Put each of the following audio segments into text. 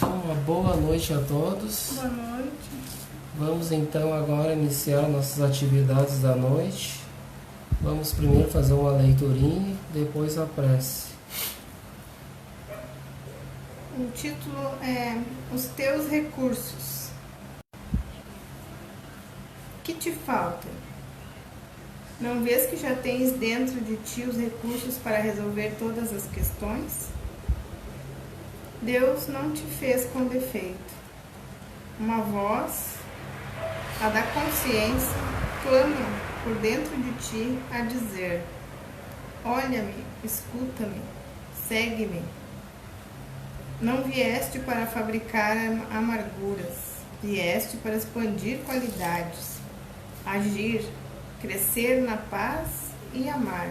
Uma boa noite a todos. Boa noite. Vamos então agora iniciar nossas atividades da noite. Vamos primeiro fazer uma leiturinha, depois a prece. O título é Os Teus Recursos. Que te falta? Não vês que já tens dentro de ti os recursos para resolver todas as questões? Deus não te fez com defeito. Uma voz, a da consciência, clama por dentro de ti a dizer: olha-me, escuta-me, segue-me. Não vieste para fabricar amarguras, vieste para expandir qualidades, agir, crescer na paz e amar.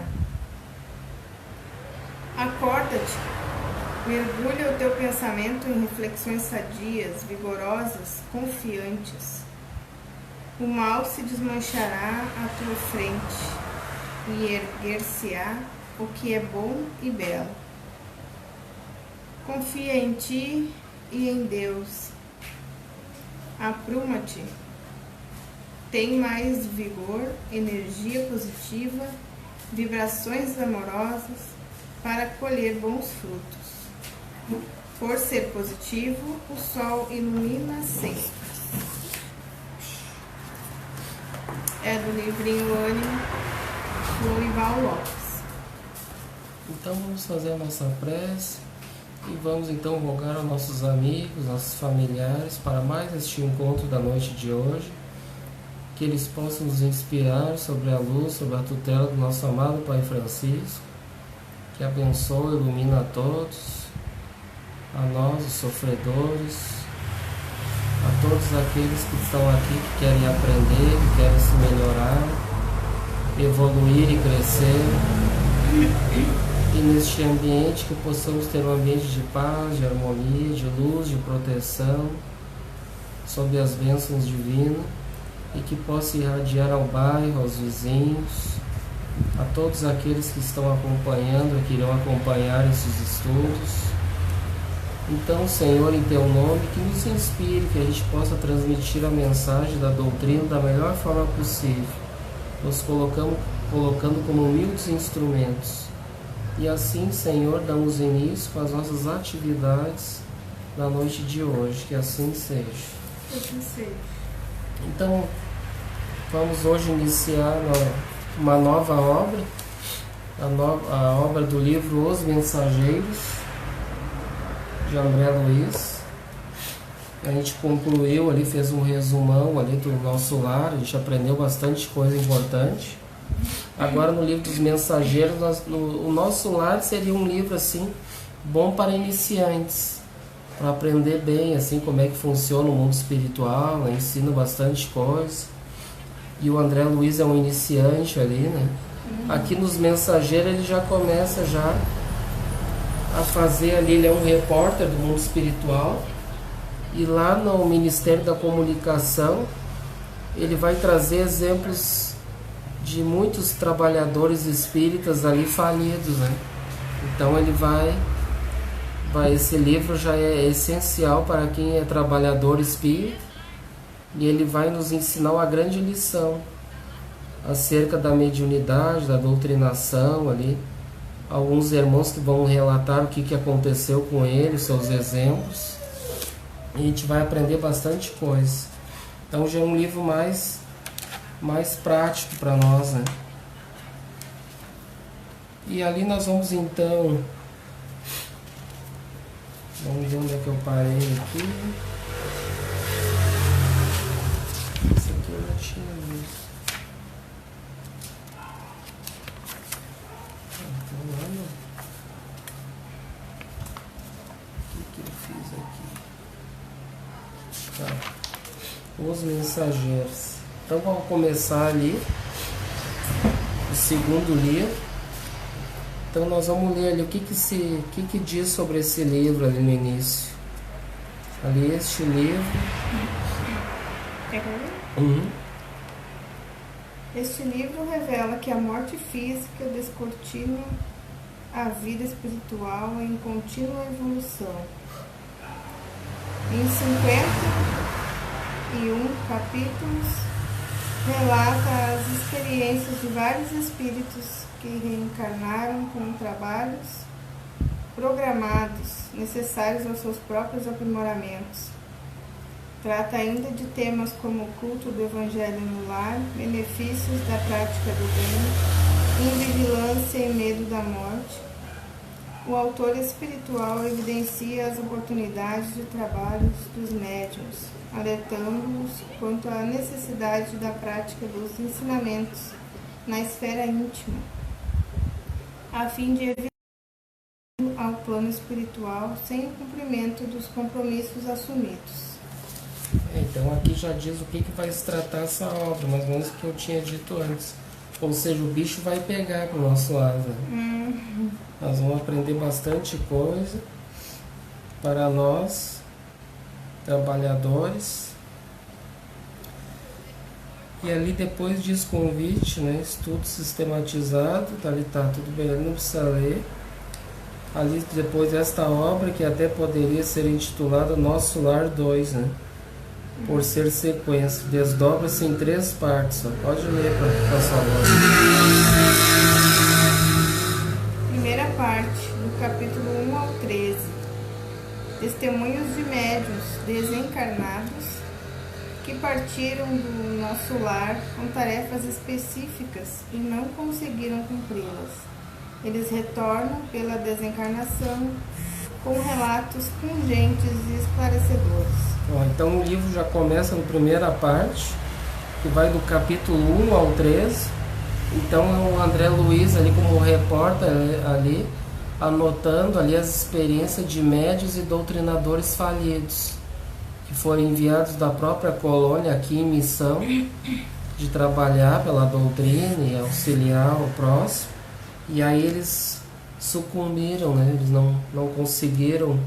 Acorda-te, mergulha o teu pensamento em reflexões sadias, vigorosas, confiantes. O mal se desmanchará à tua frente e erguer-se-á o que é bom e belo. Confia em ti e em Deus. Apruma-te. Tem mais vigor, energia positiva, vibrações amorosas para colher bons frutos. Por ser positivo, o sol ilumina sempre. É do livrinho Ânimo, do Ival Lopes. Então vamos fazer a nossa prece. E vamos então rogar aos nossos amigos, nossos familiares, para mais este encontro da noite de hoje, que eles possam nos inspirar sobre a luz, sobre a tutela do nosso amado Pai Francisco, que abençoe e ilumina a todos, a nós, os sofredores, a todos aqueles que estão aqui, que querem aprender, que querem se melhorar, evoluir e crescer. E neste ambiente que possamos ter um ambiente de paz, de harmonia, de luz, de proteção, sob as bênçãos divinas, e que possa irradiar ao bairro, aos vizinhos, a todos aqueles que estão acompanhando, que irão acompanhar esses estudos. Então, Senhor, em Teu nome, que nos inspire, que a gente possa transmitir a mensagem da doutrina da melhor forma possível, nos colocando como humildes instrumentos. E assim, Senhor, damos início às nossas atividades da noite de hoje, que assim seja. Assim seja. Então, vamos hoje iniciar uma nova obra, a obra do livro Os Mensageiros, de André Luiz. A gente concluiu ali, fez um resumão ali do nosso lar, a gente aprendeu bastante coisa importante. Agora no livro dos Mensageiros, o nosso lar seria um livro assim bom para iniciantes, para aprender bem assim como é que funciona o mundo espiritual, né? Ensina bastante coisa. E o André Luiz é um iniciante ali, né? Aqui nos Mensageiros ele já começa já a fazer ali, ele é um repórter do mundo espiritual, e lá no Ministério da Comunicação ele vai trazer exemplos de muitos trabalhadores espíritas ali falidos, né? Então ele esse livro já é essencial para quem é trabalhador espírita, e ele vai nos ensinar uma grande lição acerca da mediunidade, da doutrinação ali. Alguns irmãos que vão relatar o que aconteceu com ele, seus exemplos, e a gente vai aprender bastante coisa. Então já é um livro mais prático para nós, né? E ali nós vamos então, vamos ver onde é que eu parei aqui. Esse aqui eu já tinha visto. O que eu fiz aqui? Tá. Os Mensageiros. Então vamos começar ali o segundo livro. Então nós vamos ler ali o que diz sobre esse livro ali no início. Ali este livro. Este livro revela que a morte física descortina a vida espiritual em contínua evolução. Em 51 capítulos, relata as experiências de vários espíritos que reencarnaram com trabalhos programados necessários aos seus próprios aprimoramentos. Trata ainda de temas como o culto do Evangelho no lar, benefícios da prática do bem, invigilância e medo da morte. O autor espiritual evidencia as oportunidades de trabalhos dos médiuns, alertando-os quanto à necessidade da prática dos ensinamentos na esfera íntima, a fim de evitar ao plano espiritual sem o cumprimento dos compromissos assumidos. Então aqui já diz o que vai se tratar essa obra, mais ou menos o que eu tinha dito antes. Ou seja, o bicho vai pegar para o nosso lado. Nós vamos aprender bastante coisa para nós, trabalhadores. E ali depois diz convite, né? Estudo sistematizado, ali tá tudo bem, não precisa ler. Ali depois desta obra, que até poderia ser intitulada Nosso Lar 2, né? Por ser sequência, desdobra-se em 3 partes. Ó. Pode ler para passar logo. Primeira parte, do capítulo 1 ao 13. Testemunhos de médiuns desencarnados que partiram do nosso lar com tarefas específicas e não conseguiram cumpri-las. Eles retornam pela desencarnação com relatos pungentes e esclarecedores. Bom, então o livro já começa na primeira parte, que vai do capítulo 1 ao 13. Então o André Luiz ali como repórter ali, anotando ali as experiências de médiuns e doutrinadores falidos, que foram enviados da própria colônia aqui em missão, de trabalhar pela doutrina e auxiliar o próximo. E aí eles sucumbiram, né? Eles não conseguiram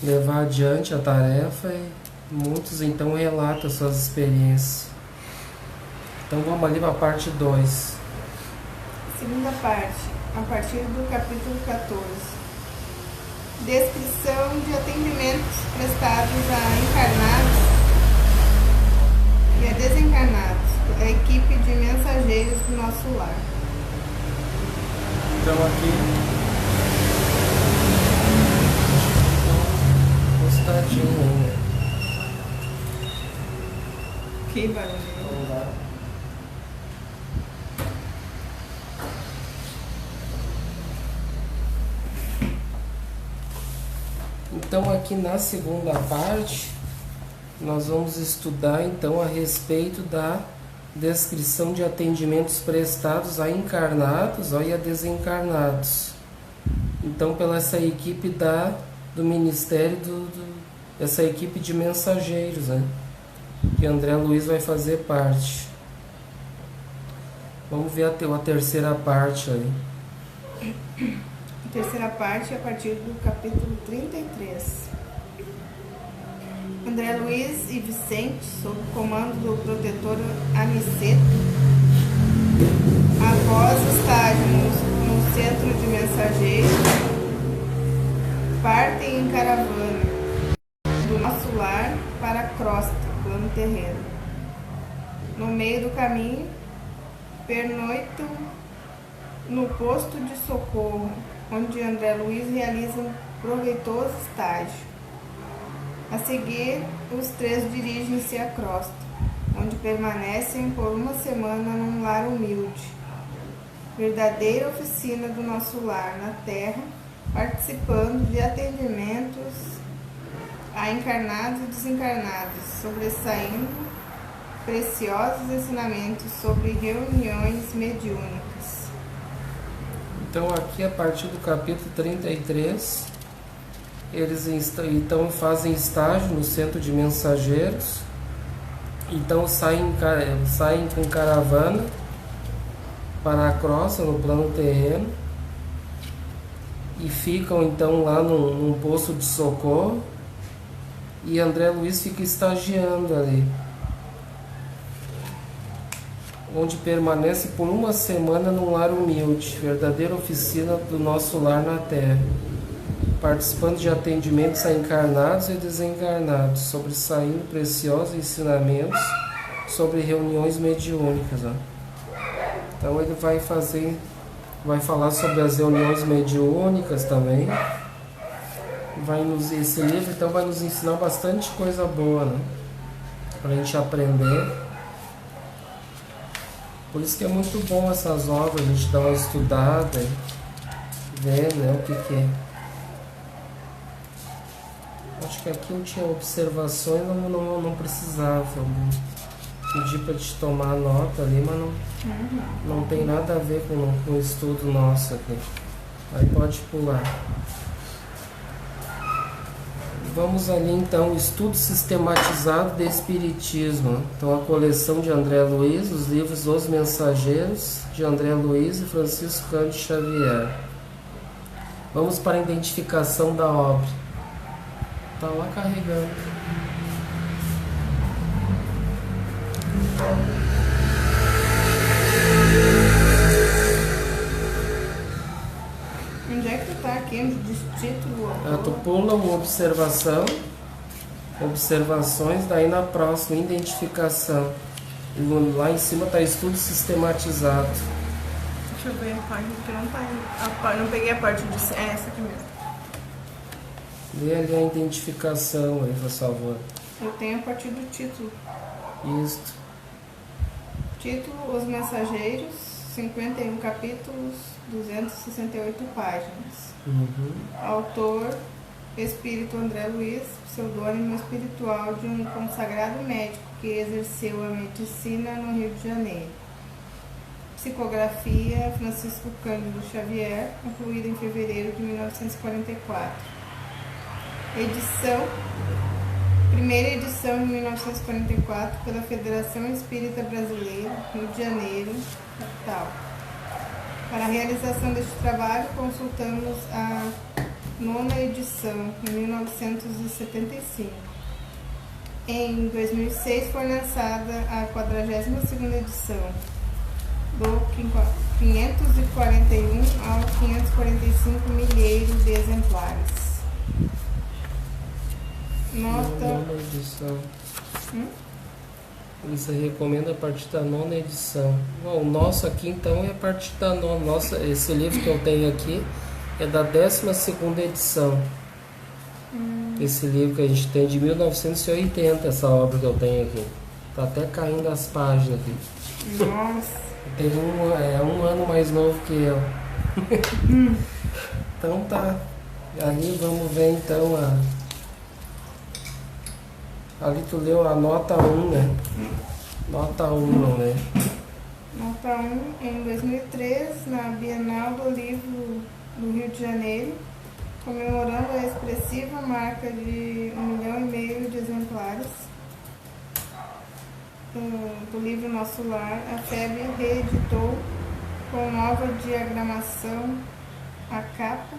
levar adiante a tarefa e muitos então relatam suas experiências. Então vamos ali para a parte 2. Segunda parte, a partir do capítulo 14. Descrição de atendimentos prestados a encarnados e a desencarnados pela equipe de mensageiros do nosso lar. Então aqui postadinho, né? Que barulho. Vamos lá. Então aqui na segunda parte nós vamos estudar então a respeito da descrição de atendimentos prestados a encarnados e a desencarnados. Então pela essa equipe do Ministério dessa equipe de mensageiros, né? Que André Luiz vai fazer parte. Vamos ver a terceira parte aí. A terceira parte a partir do capítulo 33. André Luiz e Vicente, sob o comando do protetor Aniceto, após estágio no centro de mensageiros, partem em caravana do nosso lar para a crosta, plano terreno. No meio do caminho, pernoitam no posto de socorro, onde André Luiz realiza um proveitoso estágio. A seguir, os 3 dirigem-se à crosta, onde permanecem por uma semana num lar humilde, verdadeira oficina do nosso lar na terra, participando de atendimentos a encarnados e desencarnados, sobressaindo preciosos ensinamentos sobre reuniões mediúnicas. Então aqui a partir do capítulo 33, eles então fazem estágio no centro de mensageiros, então saem com caravana para a crosta no plano terreno e ficam então lá num posto de socorro, e André Luiz fica estagiando ali, onde permanece por uma semana num lar humilde, verdadeira oficina do nosso lar na terra. participando de atendimentos a encarnados e desencarnados, sobressaindo preciosos ensinamentos sobre reuniões mediúnicas. Ó. Então ele vai falar sobre as reuniões mediúnicas também. Esse livro então vai nos ensinar bastante coisa boa, né? Para a gente aprender. Por isso que é muito bom essas obras, a gente dar uma estudada e ver, né, o que é. Acho que aqui eu tinha observações, não precisava. Pedi para te tomar nota ali, mas não tem nada a ver com o estudo nosso aqui. Aí pode pular. Vamos ali então, estudo sistematizado de Espiritismo. Então a coleção de André Luiz, os livros Os Mensageiros, de André Luiz e Francisco Cândido Xavier. Vamos para a identificação da obra. Está lá carregando. Onde é que tu tá aqui? Diz título? Tu pula uma observações, daí na próxima, identificação. Lá em cima está estudo sistematizado. Deixa eu ver a página, porque não tá aí. Não peguei a parte de... É essa aqui mesmo. Lê ali a identificação aí, por favor. Eu tenho a partir do título. Isto. Título: Os Mensageiros, 51 capítulos, 268 páginas. Autor: Espírito André Luiz, pseudônimo espiritual de um consagrado médico que exerceu a medicina no Rio de Janeiro. Psicografia: Francisco Cândido Xavier, concluída em fevereiro de 1944. Primeira edição de 1944 pela Federação Espírita Brasileira, Rio de Janeiro, capital. Para a realização deste trabalho, consultamos a 9ª edição, em 1975. Em 2006 foi lançada a 42ª edição, do 541 ao 545 milheiros de exemplares. Nota. Edição. Você recomenda a partir da 9ª edição. Bom, o nosso aqui então é a partir da 9ª. Esse livro que eu tenho aqui é da 12ª edição. Esse livro que a gente tem de 1980, essa obra que eu tenho aqui. Tá até caindo as páginas aqui. Nossa. Tem um ano mais novo que eu. Então tá. Aí vamos ver então ali tu leu a nota 1, né? Nota 1, não é? Nota 1, em 2003, na Bienal do Livro do Rio de Janeiro, comemorando a expressiva marca de 1,5 milhão de exemplares do livro Nosso Lar, a FEB reeditou com nova diagramação a capa,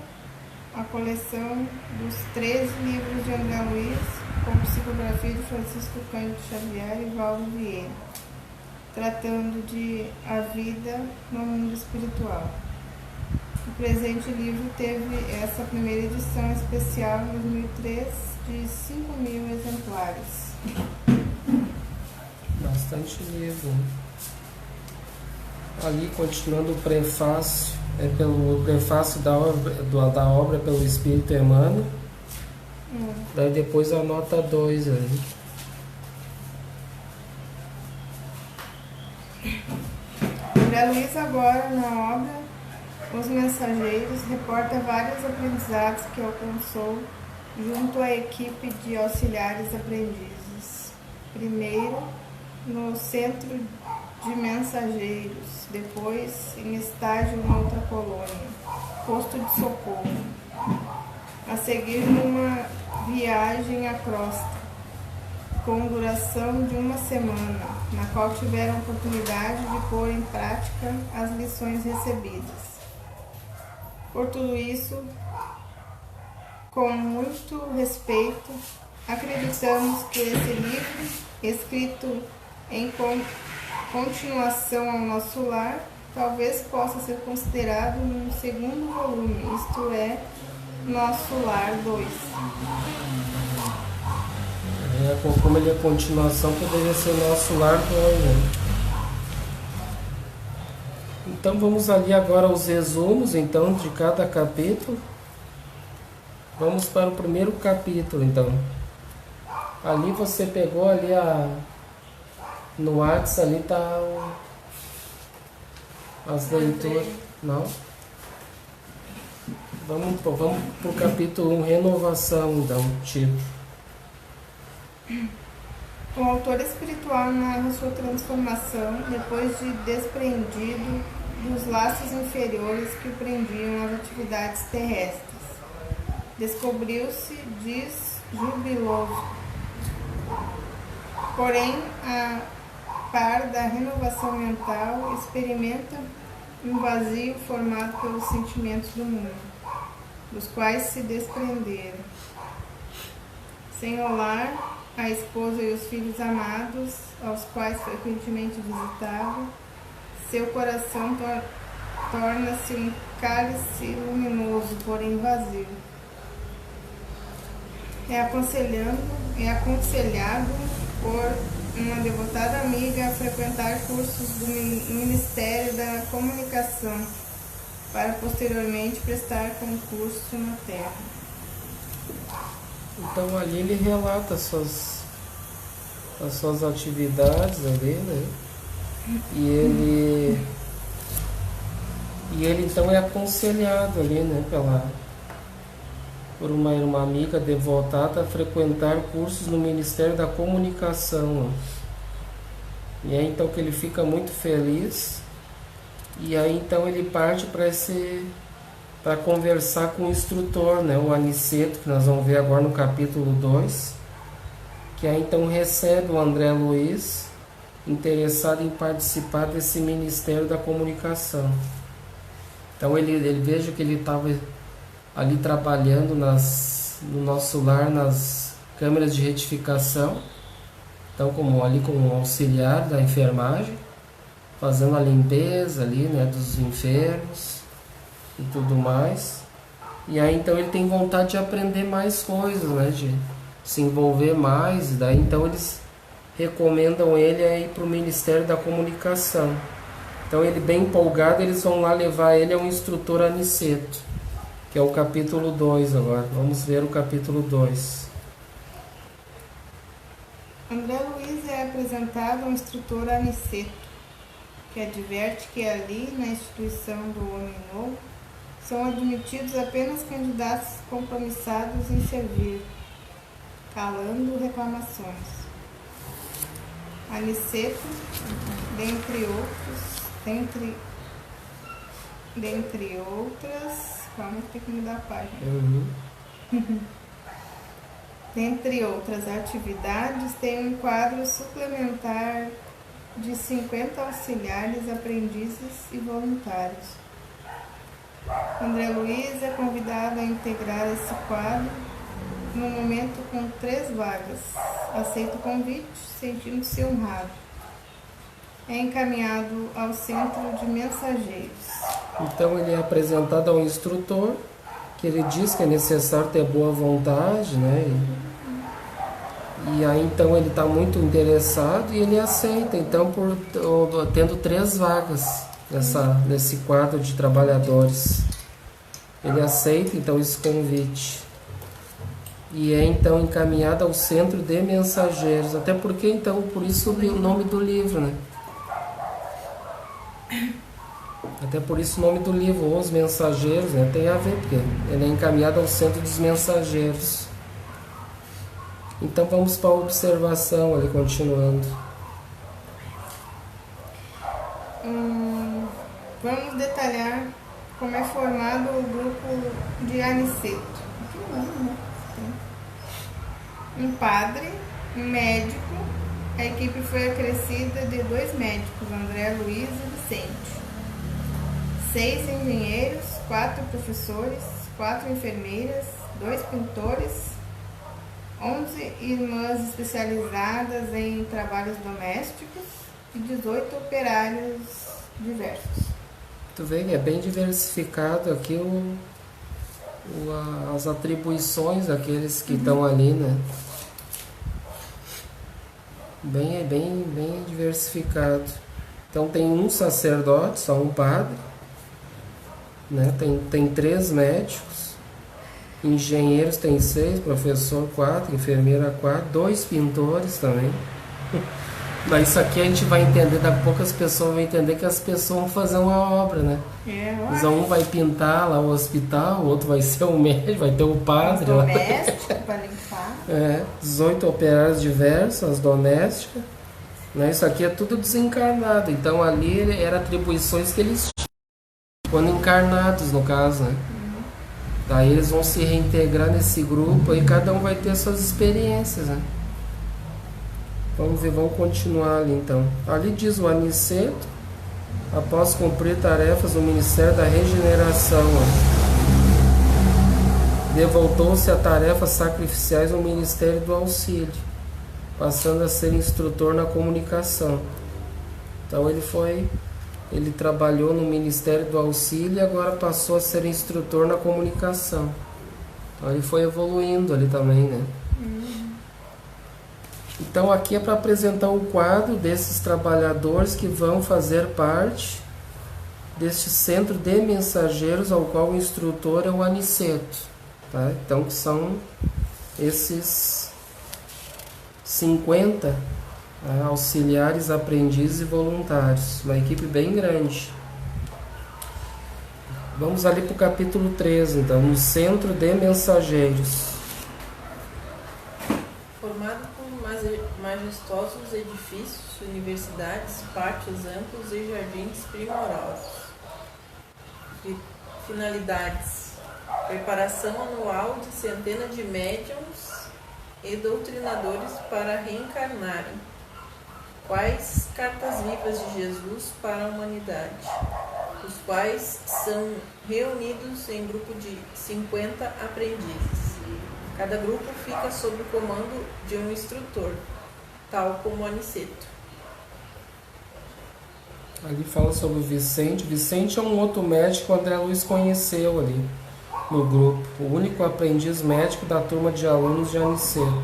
a coleção dos 13 livros de André Luiz, com psicografia de Francisco Cândido Xavier e Valdo Vieira, tratando de A Vida no Mundo Espiritual. O presente livro teve essa primeira edição especial em 2003 de 5.000 exemplares. Bastante livro. Ali, continuando o prefácio, pelo prefácio da obra pelo Espírito Emmanuel. Daí depois a nota 2 ali. André Luiz agora na obra Os Mensageiros reporta vários aprendizados que alcançou junto à equipe de auxiliares aprendizes. Primeiro, no centro de mensageiros, depois em estágio em outra colônia, posto de socorro. A seguir, numa viagem à crosta, com duração de 1 semana, na qual tiveram oportunidade de pôr em prática as lições recebidas. Por tudo isso, com muito respeito, acreditamos que esse livro, escrito em continuação ao Nosso Lar, talvez possa ser considerado um segundo volume, isto é, Nosso Lar 2. Como ele é continuação, poderia ser Nosso Lar 2, né? Então vamos ali agora os resumos então de cada capítulo. Vamos para o primeiro capítulo então. Ali você pegou ali no WhatsApp ali tá as leituras, não? Vamos para o capítulo 1, renovação então, tipo. O autor espiritual narra sua transformação depois de desprendido dos laços inferiores que o prendiam às atividades terrestres. Descobriu-se jubiloso. Porém, a par da renovação mental, experimenta um vazio formado pelos sentimentos do mundo, dos quais se desprenderam. Sem o lar, a esposa e os filhos amados, aos quais frequentemente visitava, seu coração torna-se um cálice luminoso, porém vazio. É aconselhado por uma devotada amiga a frequentar cursos do Ministério da Comunicação, para posteriormente prestar concurso na Terra. Então ali ele relata as suas atividades ali, né? E ele então é aconselhado ali, né, por uma amiga devotada a frequentar cursos no Ministério da Comunicação. E é então que ele fica muito feliz. E aí então ele parte para conversar com o instrutor, né, o Aniceto, que nós vamos ver agora no capítulo 2, que aí então recebe o André Luiz, interessado em participar desse Ministério da Comunicação. Então ele veja que ele estava ali trabalhando no Nosso Lar, nas câmeras de retificação, então como auxiliar da enfermagem, fazendo a limpeza ali, né, dos enfermos e tudo mais. E aí então ele tem vontade de aprender mais coisas, né, de se envolver mais. E daí então eles recomendam ele a ir para o Ministério da Comunicação. Então ele, bem empolgado, eles vão lá levar ele ao instrutor Aniceto, que é o capítulo 2 agora. Vamos ver o capítulo 2. André Luiz é apresentado ao instrutor Aniceto, que adverte que ali, na instituição do Homem Novo, são admitidos apenas candidatos compromissados em servir, calando reclamações. Aniceto, dentre outras, calma, tem que mudar a página. Dentre outras atividades, tem um quadro suplementar de 50 auxiliares, aprendizes e voluntários. André Luiz é convidado a integrar esse quadro no momento com 3 vagas. Aceita o convite, sentindo-se honrado. É encaminhado ao centro de mensageiros. Então ele é apresentado ao instrutor, que ele diz que é necessário ter boa vontade, né? E aí então ele está muito interessado e ele aceita, então, tendo 3 vagas nesse quadro de trabalhadores. Ele aceita então esse convite. E é então encaminhado ao centro de mensageiros. Até porque então, por isso o nome do livro, né? Até por isso o nome do livro, Os Mensageiros, né? Tem a ver, porque ele é encaminhado ao centro dos mensageiros. Então vamos para a observação ali, continuando. Vamos detalhar como é formado o grupo de Aniceto. Um padre, um médico, a equipe foi acrescida de 2 médicos, André Luiz e Vicente. 6 engenheiros, 4 professores, 4 enfermeiras, 2 pintores, 11 irmãs especializadas em trabalhos domésticos e 18 operários diversos. Tu vê que é bem diversificado aqui as atribuições daqueles que estão ali, né? Bem diversificado. Então tem um sacerdote, só um padre, né? Tem 3 médicos, engenheiros tem 6, professor 4, enfermeira 4, 2 pintores também. Mas isso aqui a gente vai entender, daqui a pouco as pessoas vão entender que as pessoas vão fazer uma obra, né? Um vai pintar lá o hospital, o outro vai ser o médico, vai ter o padre. As domésticas para limpar. 18 operários diversos, as domésticas. Né? Isso aqui é tudo desencarnado. Então ali eram atribuições que eles tinham, quando encarnados no caso, né? Daí eles vão se reintegrar nesse grupo e cada um vai ter suas experiências, né? Vamos ver, vamos continuar ali então. Ali diz o Aniceto, após cumprir tarefas no Ministério da Regeneração, devoltou-se a tarefas sacrificiais no Ministério do Auxílio, passando a ser instrutor na comunicação. Então ele trabalhou no Ministério do Auxílio e agora passou a ser instrutor na comunicação. Então ele foi evoluindo ali também, né? Então aqui é para apresentar o quadro desses trabalhadores que vão fazer parte deste centro de mensageiros ao qual o instrutor é o Aniceto, tá? Então que são esses 50 auxiliares, aprendizes e voluntários, uma equipe bem grande. Vamos ali para o capítulo 13, então, no centro de mensageiros. Formado por majestosos edifícios, universidades, pátios amplos e jardins primorosos. Finalidades: preparação anual de centenas de médiuns e doutrinadores para reencarnarem. Quais cartas vivas de Jesus para a humanidade, os quais são reunidos em grupo de 50 aprendizes. Cada grupo fica sob o comando de um instrutor, tal como Aniceto. Ali fala sobre o Vicente. Vicente é um outro médico que o André Luiz conheceu ali no grupo. O único aprendiz médico da turma de alunos de Aniceto.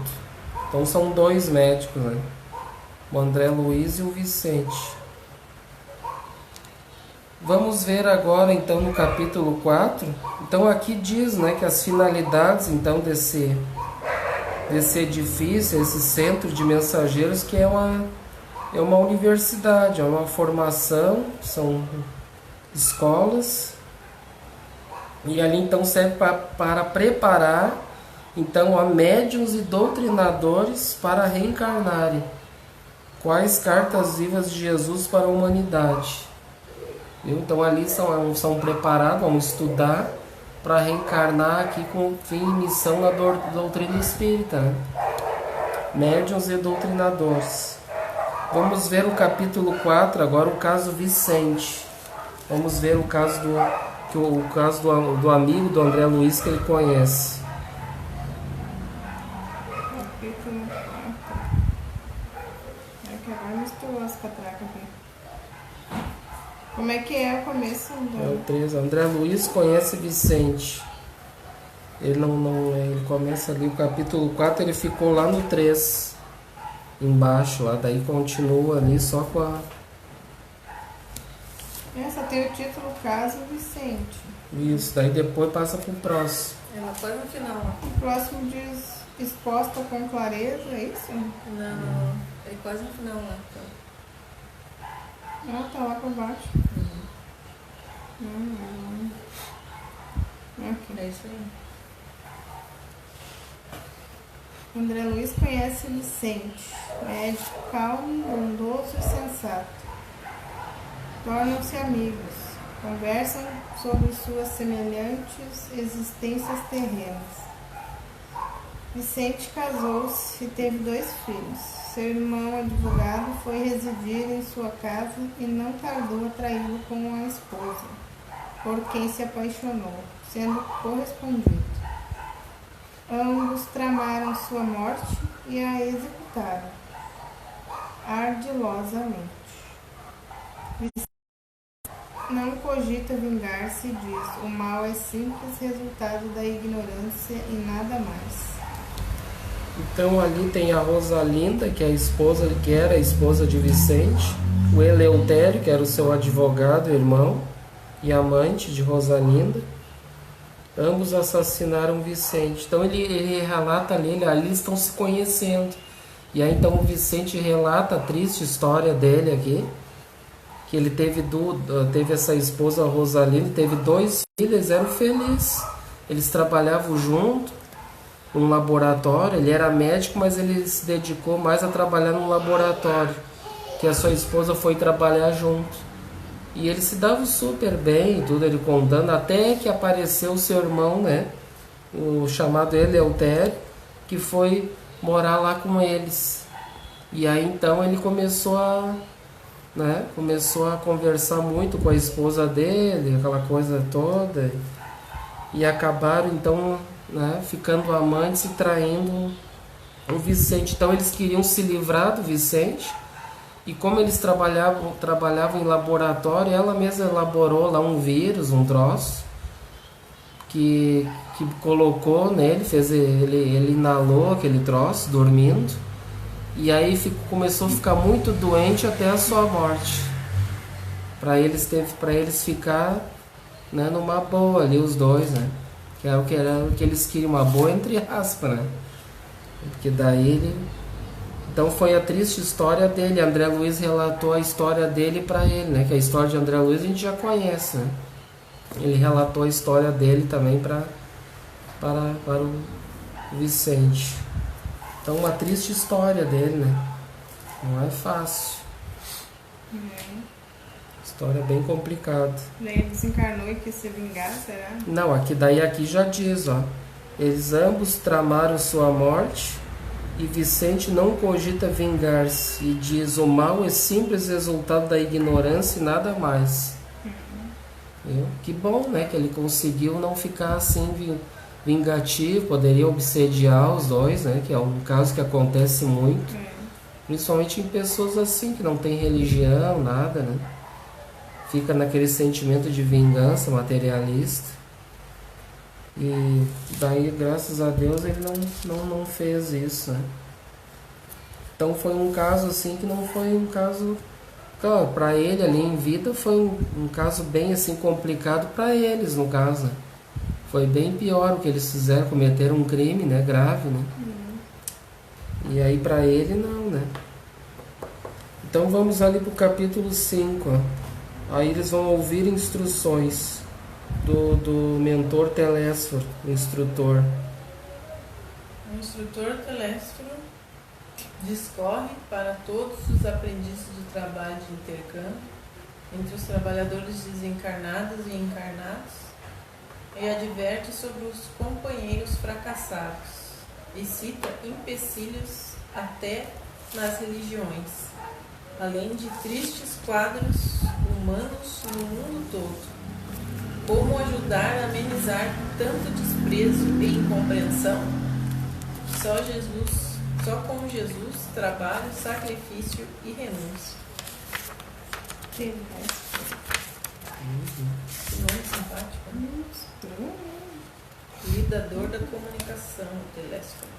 Então são 2 médicos, né? O André Luiz e o Vicente. Vamos ver agora então no capítulo 4. Então aqui diz, né, que as finalidades então desse edifício, esse centro de mensageiros, que é uma universidade, é uma formação, são escolas, e ali então serve para preparar então a médiuns e doutrinadores para reencarnarem. Quais cartas vivas de Jesus para a humanidade? Então ali são preparados, vão estudar para reencarnar aqui com fim e missão na doutrina espírita, né? Médiuns e doutrinadores. Vamos ver o capítulo 4, agora o caso Vicente. Vamos ver o caso do amigo do André Luiz que ele conhece. Capítulo 4. É que agora misturou as catracas aqui. Como é que é o começo? É o 13. André Luiz conhece Vicente. Ele começa ali o capítulo 4, ele ficou lá no 3, embaixo, lá, daí continua ali só com a... Essa tem o título Caso Vicente. Isso, daí depois passa pro próximo. Ela foi no final. O próximo diz exposta com clareza, é isso? Não. É quase no final lá. Ah, tá lá por baixo. Aqui. É isso aí. André Luiz conhece Vicente, médico calmo, bondoso e sensato. Tornam-se amigos, conversam sobre suas semelhantes existências terrenas. Vicente casou-se e teve 2 filhos. Seu irmão advogado foi residir em sua casa e não tardou a traí-lo com a esposa, por quem se apaixonou, sendo correspondido. Ambos tramaram sua morte e a executaram ardilosamente. Vicente não cogita vingar-se e diz: o mal é simples resultado da ignorância e nada mais. Então ali tem a Rosalinda, que era a esposa de Vicente, o Eleutério, que era o seu advogado, irmão e amante de Rosalinda. Ambos assassinaram Vicente. Então ele relata ali eles estão se conhecendo. E aí então o Vicente relata a triste história dele aqui, que ele teve essa esposa Rosalinda, teve 2 filhos, eram felizes. Eles trabalhavam junto num laboratório, ele era médico, mas ele se dedicou mais a trabalhar num laboratório, que a sua esposa foi trabalhar junto. E eles se davam super bem, tudo ele contando, até que apareceu o seu irmão, né, o chamado Eleutério, que foi morar lá com eles. E aí então ele começou a conversar muito com a esposa dele, aquela coisa toda, e acabaram então, né, ficando amantes e traindo o Vicente. Então eles queriam se livrar do Vicente, e como eles trabalhavam em laboratório, ela mesma elaborou lá um vírus, um troço, que colocou nele, ele inalou aquele troço, dormindo, e aí começou a ficar muito doente até a sua morte. Para eles ficar, né, numa boa ali, os dois, né? Que era o que eles queriam, uma boa entre aspas, né? Porque daí então foi a triste história dele. André Luiz relatou a história dele para ele, né? Que a história de André Luiz a gente já conhece, né? Ele relatou a história dele também para o Vicente. Então uma triste história dele, né? Não é fácil. História bem complicada. Ele desencarnou e quis se vingar, será? Não, aqui já diz, ó. Eles ambos tramaram sua morte, e Vicente não cogita vingar-se, e diz: o mal é simples resultado da ignorância e nada mais. Que bom, né? Que ele conseguiu não ficar assim vingativo, poderia obsediar os dois, né? Que é um caso que acontece muito, principalmente em pessoas assim, que não tem religião, nada, né? Fica naquele sentimento de vingança materialista. E daí, graças a Deus, ele não fez isso, né? Então foi um caso assim que não foi um caso... Claro, para ele ali em vida foi um caso bem assim complicado para eles, no caso, né? Foi bem pior o que eles fizeram, cometeram um crime, né, grave, né? E aí para ele não, né? Então vamos ali para o capítulo 5, ó. Aí eles vão ouvir instruções do mentor Telésforo, o instrutor. O instrutor Telésforo discorre para todos os aprendizes do trabalho de intercâmbio entre os trabalhadores desencarnados e encarnados, e adverte sobre os companheiros fracassados, e cita empecilhos até nas religiões, além de tristes quadros humanos no mundo todo. Como ajudar a amenizar tanto desprezo e incompreensão? Só com Jesus, trabalho, sacrifício e renúncia. Que nome simpático. Lidador da comunicação, Telésforo.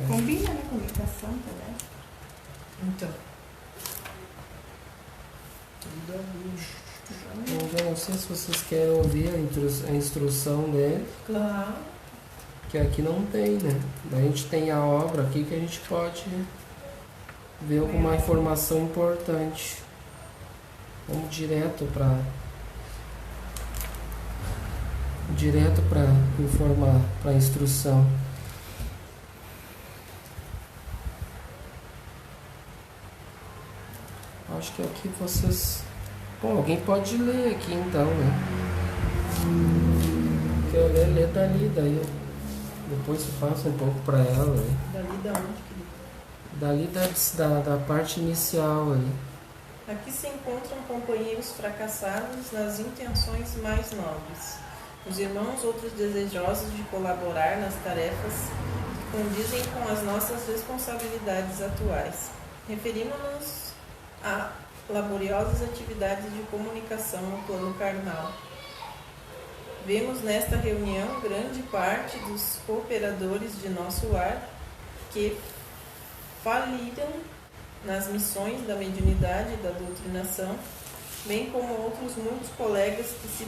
Combina, né? Comunicação, Telésforo. Então. Eu não sei se vocês querem ouvir a instrução dele. Claro. Que aqui não tem, né? A gente tem a obra aqui que a gente pode ver alguma informação importante. Vamos direto para informar, para a instrução. Acho que aqui vocês... Bom, alguém pode ler aqui então, né? Que eu ler dali, daí depois eu passo um pouco para ela, né? Dali da onde? Dali da parte inicial ali. Aqui se encontram companheiros fracassados nas intenções mais nobres. Os irmãos, outros desejosos de colaborar nas tarefas que condizem com as nossas responsabilidades atuais. Referimos-nos laboriosas atividades de comunicação no plano carnal. Vemos nesta reunião grande parte dos cooperadores de nosso lar que faliram nas missões da mediunidade e da doutrinação, bem como outros muitos colegas que se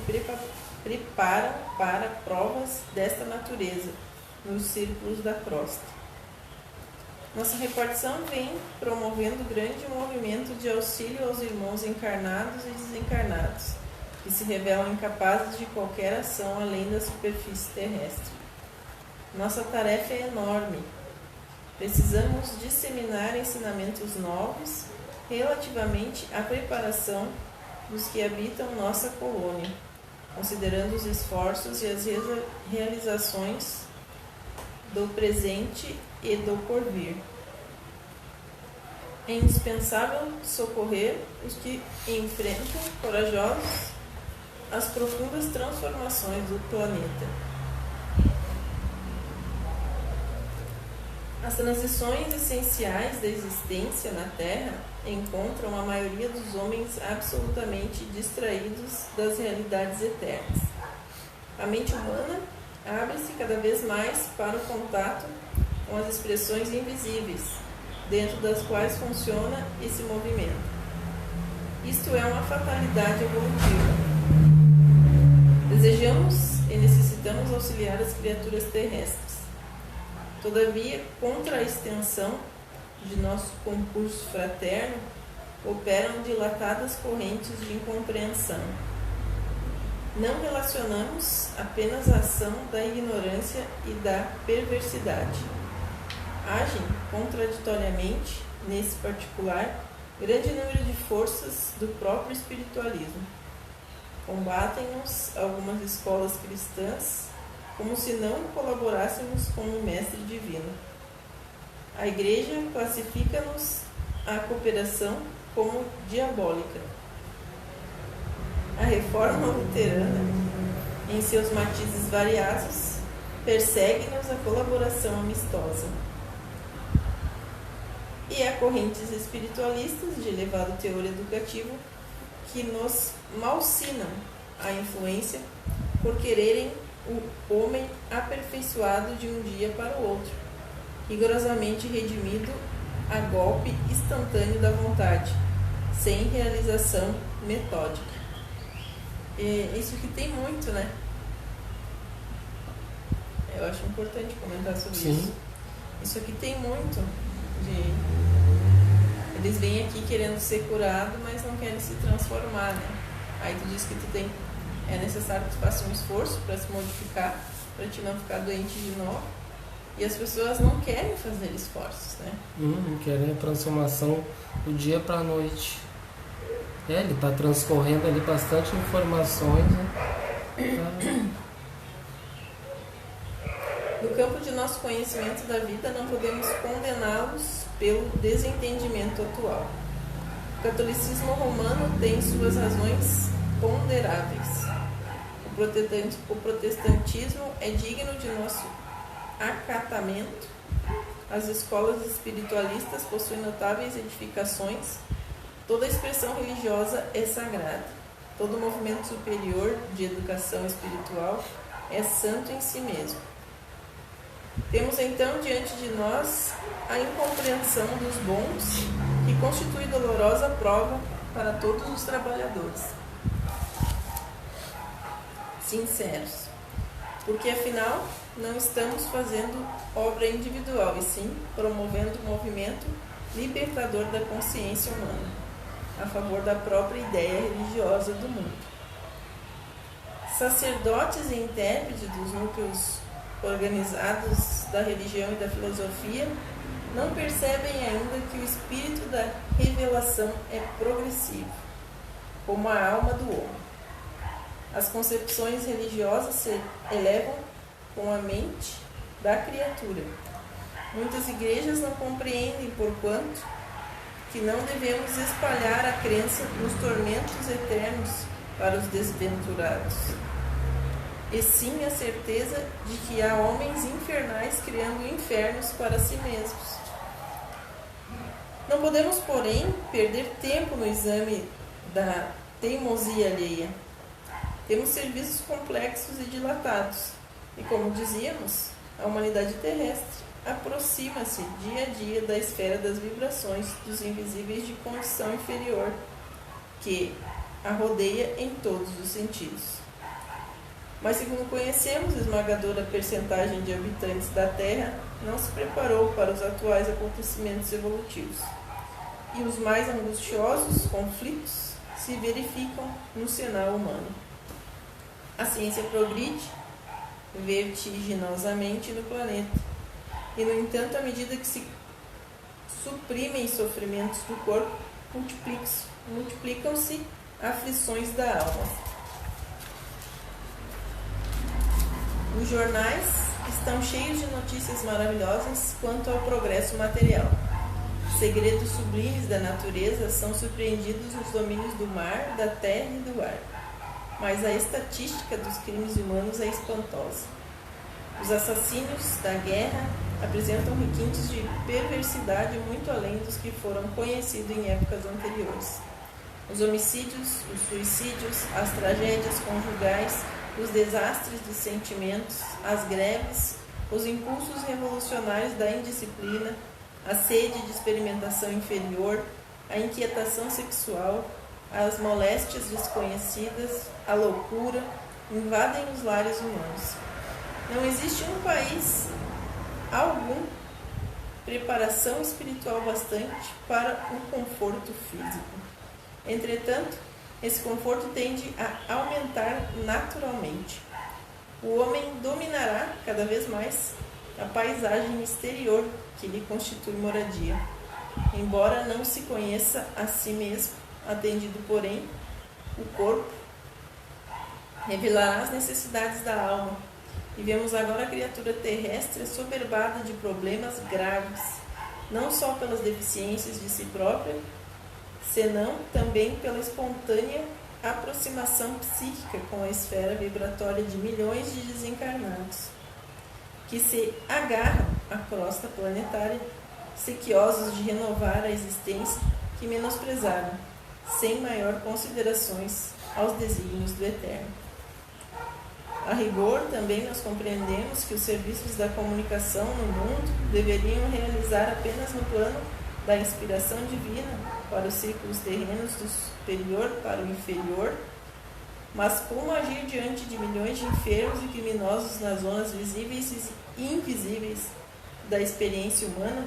preparam para provas desta natureza nos círculos da crosta. Nossa repartição vem promovendo grande movimento de auxílio aos irmãos encarnados e desencarnados, que se revelam incapazes de qualquer ação além da superfície terrestre. Nossa tarefa é enorme. Precisamos disseminar ensinamentos novos relativamente à preparação dos que habitam nossa colônia, considerando os esforços e as realizações do presente e do porvir. É indispensável socorrer os que enfrentam, corajosos, as profundas transformações do planeta. As transições essenciais da existência na Terra encontram a maioria dos homens absolutamente distraídos das realidades eternas. A mente humana abre-se cada vez mais para o contato com as expressões invisíveis, dentro das quais funciona esse movimento. Isto é uma fatalidade evolutiva. Desejamos e necessitamos auxiliar as criaturas terrestres. Todavia, contra a extensão de nosso concurso fraterno, operam dilatadas correntes de incompreensão. Não relacionamos apenas a ação da ignorância e da perversidade. Agem contraditoriamente, nesse particular, grande número de forças do próprio espiritualismo. Combatem-nos algumas escolas cristãs como se não colaborássemos com o Mestre Divino. A Igreja classifica-nos a cooperação como diabólica. A Reforma Luterana, em seus matizes variados, persegue-nos a colaboração amistosa. E há correntes espiritualistas de elevado teor educativo que nos malsinam a influência por quererem o homem aperfeiçoado de um dia para o outro, rigorosamente redimido a golpe instantâneo da vontade, sem realização metódica. E isso aqui tem muito, né? Eu acho importante comentar sobre isso. Isso aqui tem muito de... Eles vêm aqui querendo ser curado, mas não querem se transformar, né? Aí tu diz que é necessário que tu faça um esforço para se modificar, para te não ficar doente de novo. E as pessoas não querem fazer esforços, né? Não querem a transformação do dia para a noite. Ele está transcorrendo ali bastante informações, né? No campo de nosso conhecimento da vida, não podemos condená-los pelo desentendimento atual. O catolicismo romano tem suas razões ponderáveis. O protestantismo é digno de nosso acatamento. As escolas espiritualistas possuem notáveis edificações. Toda expressão religiosa é sagrada. Todo movimento superior de educação espiritual é santo em si mesmo. Temos então diante de nós a incompreensão dos bons, que constitui dolorosa prova para todos os trabalhadores sinceros, porque afinal não estamos fazendo obra individual, e sim promovendo o movimento libertador da consciência humana, a favor da própria ideia religiosa do mundo. Sacerdotes e intérpretes dos núcleos organizados da religião e da filosofia não percebem ainda que o espírito da revelação é progressivo, como a alma do homem. As concepções religiosas se elevam com a mente da criatura. Muitas igrejas não compreendem, porquanto, que não devemos espalhar a crença nos tormentos eternos para os desventurados, e sim a certeza de que há homens infernais criando infernos para si mesmos. Não podemos, porém, perder tempo no exame da teimosia alheia. Temos serviços complexos e dilatados, e como dizíamos, a humanidade terrestre aproxima-se dia a dia da esfera das vibrações dos invisíveis de condição inferior, que a rodeia em todos os sentidos. Mas, segundo conhecemos, a esmagadora percentagem de habitantes da Terra não se preparou para os atuais acontecimentos evolutivos, e os mais angustiosos conflitos se verificam no cenário humano. A ciência progride vertiginosamente no planeta, e, no entanto, à medida que se suprimem sofrimentos do corpo, multiplicam-se aflições da alma. Os jornais estão cheios de notícias maravilhosas quanto ao progresso material. Segredos sublimes da natureza são surpreendidos nos domínios do mar, da terra e do ar. Mas a estatística dos crimes humanos é espantosa. Os assassínios da guerra apresentam requintes de perversidade muito além dos que foram conhecidos em épocas anteriores. Os homicídios, os suicídios, as tragédias conjugais, os desastres de sentimentos, as greves, os impulsos revolucionários da indisciplina, a sede de experimentação inferior, a inquietação sexual, as moléstias desconhecidas, a loucura, invadem os lares humanos. Não existe um país algum preparação espiritual bastante para um conforto físico. Entretanto, esse conforto tende a aumentar naturalmente. O homem dominará cada vez mais a paisagem exterior que lhe constitui moradia, embora não se conheça a si mesmo, atendido, porém, o corpo revelará as necessidades da alma. E vemos agora a criatura terrestre assoberbada de problemas graves, não só pelas deficiências de si própria, senão também pela espontânea aproximação psíquica com a esfera vibratória de milhões de desencarnados, que se agarram à crosta planetária, sequiosos de renovar a existência que menosprezaram, sem maior considerações aos desígnios do Eterno. A rigor, também nós compreendemos que os serviços da comunicação no mundo deveriam realizar apenas no plano da inspiração divina para os círculos terrenos do superior para o inferior, mas como agir diante de milhões de enfermos e criminosos nas zonas visíveis e invisíveis da experiência humana?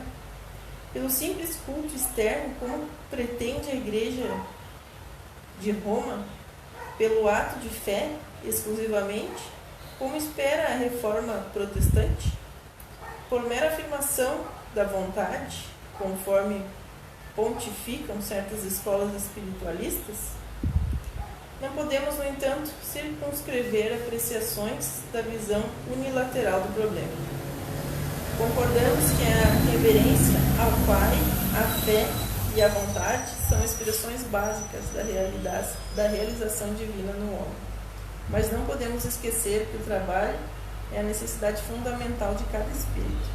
Pelo simples culto externo, como pretende a Igreja de Roma? Pelo ato de fé exclusivamente, como espera a reforma protestante? Por mera afirmação da vontade, conforme pontificam certas escolas espiritualistas? Não podemos, no entanto, circunscrever apreciações da visão unilateral do problema. Concordamos que a reverência ao Pai, a fé e a vontade são expressões básicas da realização divina no homem. Mas não podemos esquecer que o trabalho é a necessidade fundamental de cada espírito.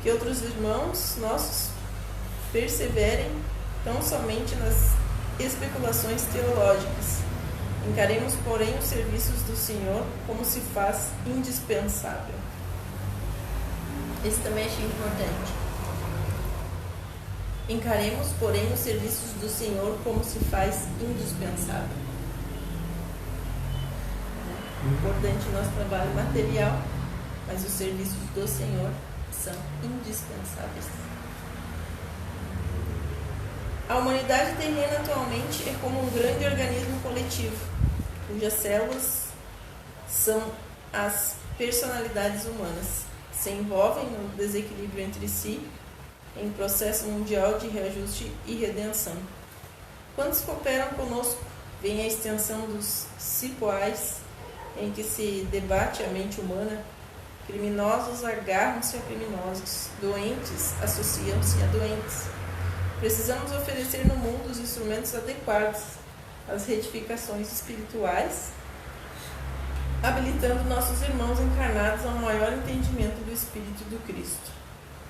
Que outros irmãos nossos perseverem tão somente nas especulações teológicas. Encaremos, porém, os serviços do Senhor como se faz indispensável. Esse também achei importante. Encaremos, porém, os serviços do Senhor como se faz indispensável. Importante o nosso trabalho material, mas os serviços do Senhor são indispensáveis. A humanidade terrena atualmente é como um grande organismo coletivo, cujas células são as personalidades humanas, se envolvem no desequilíbrio entre si, em processo mundial de reajuste e redenção. Quantos cooperam conosco, veem a extensão dos cipoais em que se debate a mente humana. Criminosos agarram-se a criminosos, doentes associam-se a doentes. Precisamos oferecer no mundo os instrumentos adequados às retificações espirituais, habilitando nossos irmãos encarnados ao maior entendimento do Espírito do Cristo.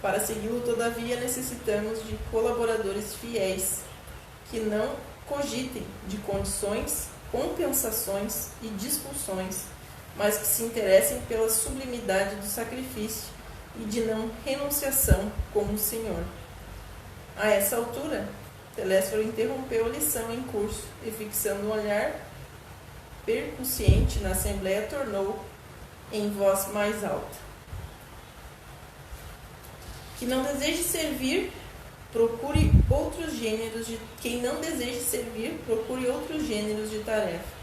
Para segui-lo, todavia, necessitamos de colaboradores fiéis, que não cogitem de condições, compensações e discussões, mas que se interessem pela sublimidade do sacrifício e de não renunciação como o Senhor. A essa altura, Telésforo interrompeu a lição em curso e, fixando um olhar percussiente na assembleia, tornou em voz mais alta: que não deseje servir, procure outros gêneros de... Quem não deseje servir, procure outros gêneros de tarefa.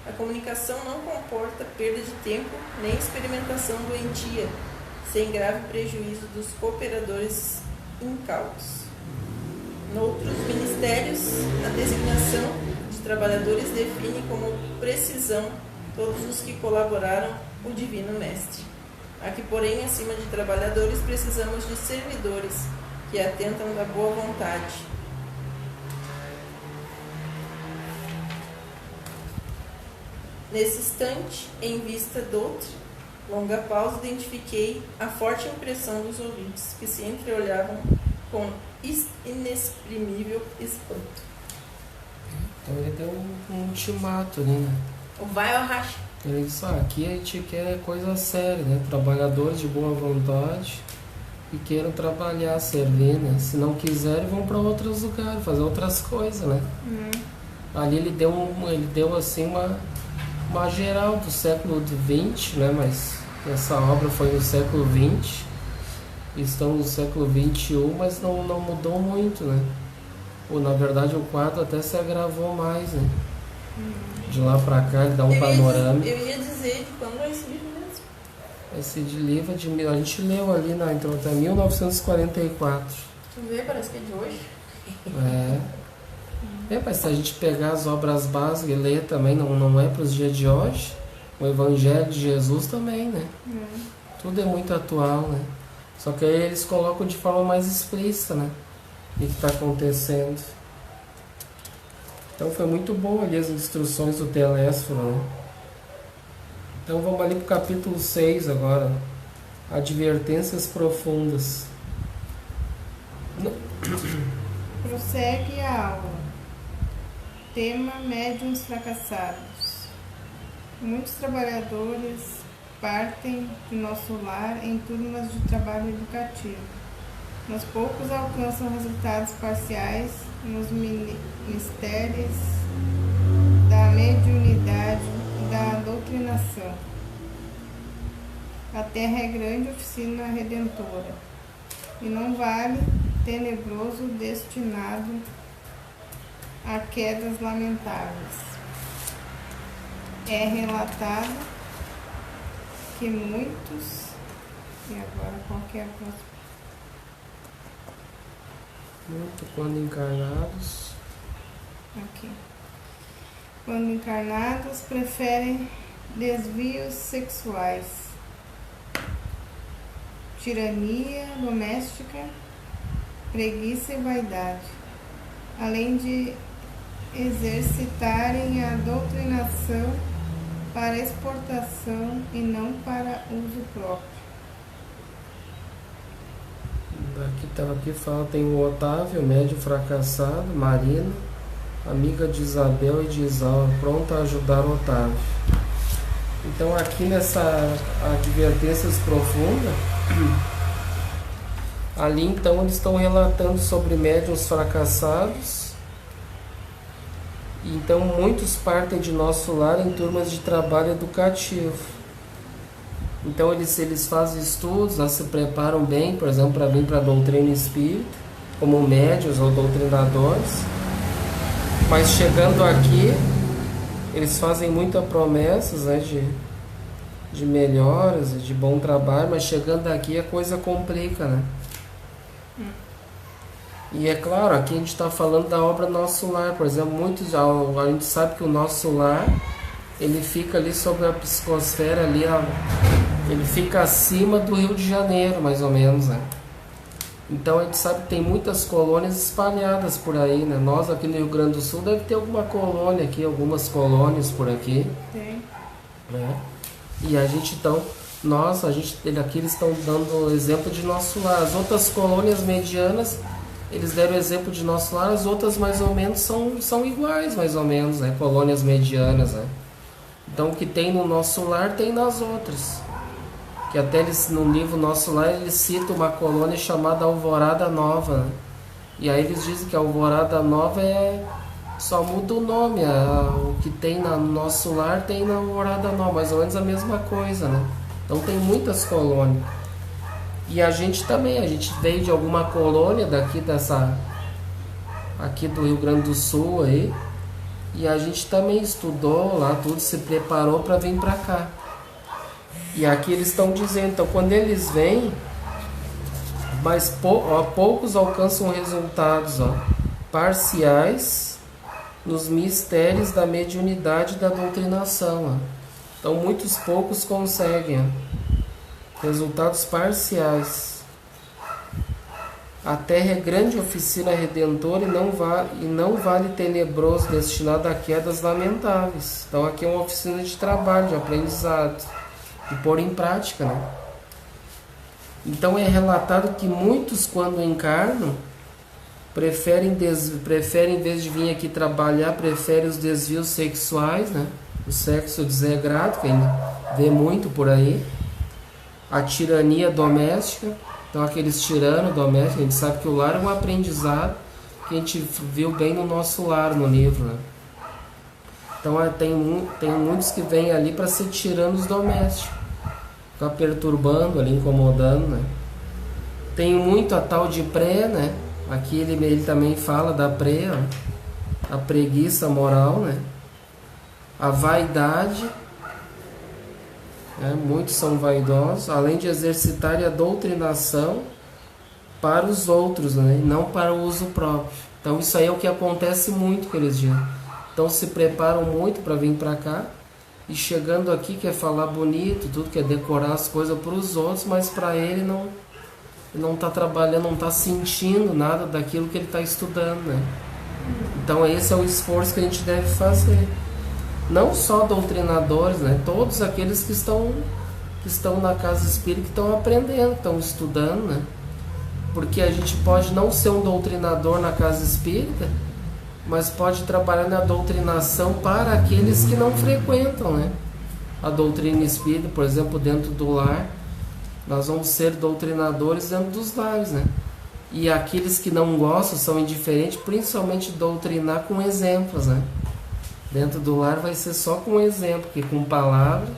A comunicação não comporta perda de tempo nem experimentação doentia, sem grave prejuízo dos cooperadores incautos. Noutros ministérios, a designação de trabalhadores define como precisão todos os que colaboraram o Divino Mestre. Aqui, porém, acima de trabalhadores, precisamos de servidores que atentam da boa vontade. Nesse instante, em vista de outra longa pausa, identifiquei a forte impressão dos ouvintes, que se entreolhavam com inexprimível espanto. Então ele deu um ultimato ali, né? O vai ou racha? Ele disse, aqui a gente quer coisa séria, né? Trabalhadores de boa vontade e queiram trabalhar, servir, né? Se não quiserem, vão para outros lugares, fazer outras coisas, né? Ali ele deu assim uma geral do século XX, né? Mas essa obra foi no século XX, estamos no século XXI, mas não mudou muito, né? Ou na verdade o quadro até se agravou mais, né? De lá pra cá ele dá um panorama. Eu ia dizer de quando é esse livro mesmo? Esse livro a gente leu ali na introdução, 1944. Tu vê, parece que é de hoje. Mas se a gente pegar as obras básicas e ler também, não é para os dias de hoje. O Evangelho de Jesus também, né? Tudo é muito atual, né? Só que aí eles colocam de forma mais explícita, né? O que está acontecendo. Então foi muito bom ali as instruções do Telésforo, né? Então vamos ali para o capítulo 6 agora. Advertências profundas. Prossegue a aula. Tema: médiuns fracassados. Muitos trabalhadores partem de nosso lar em turmas de trabalho educativo, mas poucos alcançam resultados parciais nos mistérios da mediunidade e da doutrinação. A terra é grande oficina redentora, e não vale tenebroso destinado a quedas lamentáveis. É relatado que muitos... E agora, qual que é a próxima? Muito quando encarnados. Aqui. Quando encarnados, preferem desvios sexuais, tirania doméstica, preguiça e vaidade, além de exercitarem a doutrinação para exportação e não para uso próprio. Aqui fala, tem o Otávio, médium fracassado, Marina, amiga de Isabel e de Isaura, pronta a ajudar o Otávio. Então aqui nessa advertências profundas, ali então eles estão relatando sobre médiuns fracassados. Então muitos partem de nosso lar em turmas de trabalho educativo. Então eles fazem estudos, se preparam bem, por exemplo, para vir para a doutrina espírita, como médiuns ou doutrinadores. Mas chegando aqui, eles fazem muitas promessas, né, de melhoras, de bom trabalho, mas chegando aqui a coisa complica, né? E é claro, aqui a gente está falando da obra Nosso Lar, por exemplo, a gente sabe que o Nosso Lar, ele fica ali sobre a psicosfera, ali, ele fica acima do Rio de Janeiro, mais ou menos, né? Então a gente sabe que tem muitas colônias espalhadas por aí, né? Nós aqui no Rio Grande do Sul deve ter alguma colônia aqui, algumas colônias por aqui. Tem. Né? E a gente então aqui eles estão dando exemplo de Nosso Lar. As outras colônias medianas, eles deram exemplo de Nosso Lar, as outras mais ou menos são iguais, mais ou menos, né? Colônias medianas, né? Então o que tem no Nosso Lar tem nas outras. Que até eles, no livro Nosso Lar, eles citam uma colônia chamada Alvorada Nova, né? E aí eles dizem que a Alvorada Nova só muda o nome, o que tem no Nosso Lar tem na Alvorada Nova, mais ou menos a mesma coisa, né? Então tem muitas colônias. E a gente também, a gente veio de alguma colônia aqui do Rio Grande do Sul aí, e a gente também estudou lá, tudo, se preparou para vir para cá. E aqui eles estão dizendo, então quando eles vêm, mas poucos alcançam resultados parciais nos mistérios da mediunidade e da doutrinação. Então muitos poucos conseguem resultados parciais. A terra é grande oficina redentora e não vale tenebroso destinado a quedas lamentáveis. Então aqui é uma oficina de trabalho, de aprendizado, de pôr em prática, né? Então é relatado que muitos, quando encarnam, preferem em vez de vir aqui trabalhar, preferem os desvios sexuais, né? O sexo desregrado, que a gente vê muito por aí. A tirania doméstica. Então aqueles tiranos domésticos, a gente sabe que o lar é um aprendizado que a gente viu bem no Nosso Lar, no livro, né? Então tem muitos que vêm ali para ser tiranos domésticos, ficar perturbando ali, incomodando, né? Tem muito a tal de pré, né? Aqui ele também fala da pré, a preguiça moral, né? A vaidade, né? Muitos são vaidosos, além de exercitar a doutrinação para os outros, né? E não para o uso próprio. Então isso aí é o que acontece muito, que eles dizem. Então se preparam muito para vir para cá, e chegando aqui quer falar bonito, tudo, quer decorar as coisas para os outros, mas para ele não está trabalhando, não está sentindo nada daquilo que ele está estudando, né? Então esse é o esforço que a gente deve fazer. Não só doutrinadores, né? Todos aqueles que estão na casa espírita, que estão aprendendo, que estão estudando, né? Porque a gente pode não ser um doutrinador na casa espírita, mas pode trabalhar na doutrinação para aqueles que não frequentam, né? A doutrina espírita, por exemplo, dentro do lar, nós vamos ser doutrinadores dentro dos lares, né? E aqueles que não gostam, são indiferentes, principalmente doutrinar com exemplos, né? Dentro do lar vai ser só com exemplo, que com palavra,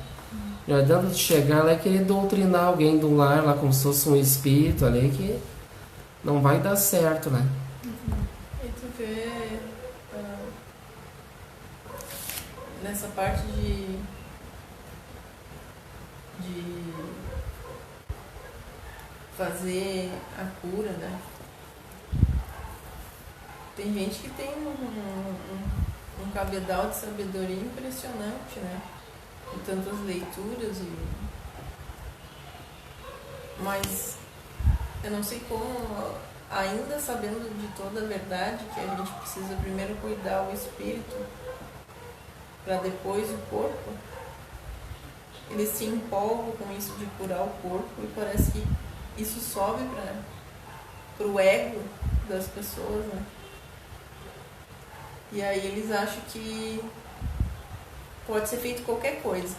não adianta de chegar lá e querer doutrinar alguém do lar, lá como se fosse um espírito ali, que não vai dar certo, né? E tu vê nessa parte de fazer a cura, né? Tem gente que tem um cabedal de sabedoria impressionante, né? Com tantas leituras mas eu não sei como, ainda sabendo de toda a verdade, que a gente precisa primeiro cuidar o espírito para depois o corpo, eles se empolgam com isso de curar o corpo e parece que isso sobe para o ego das pessoas, né? E aí eles acham que pode ser feito qualquer coisa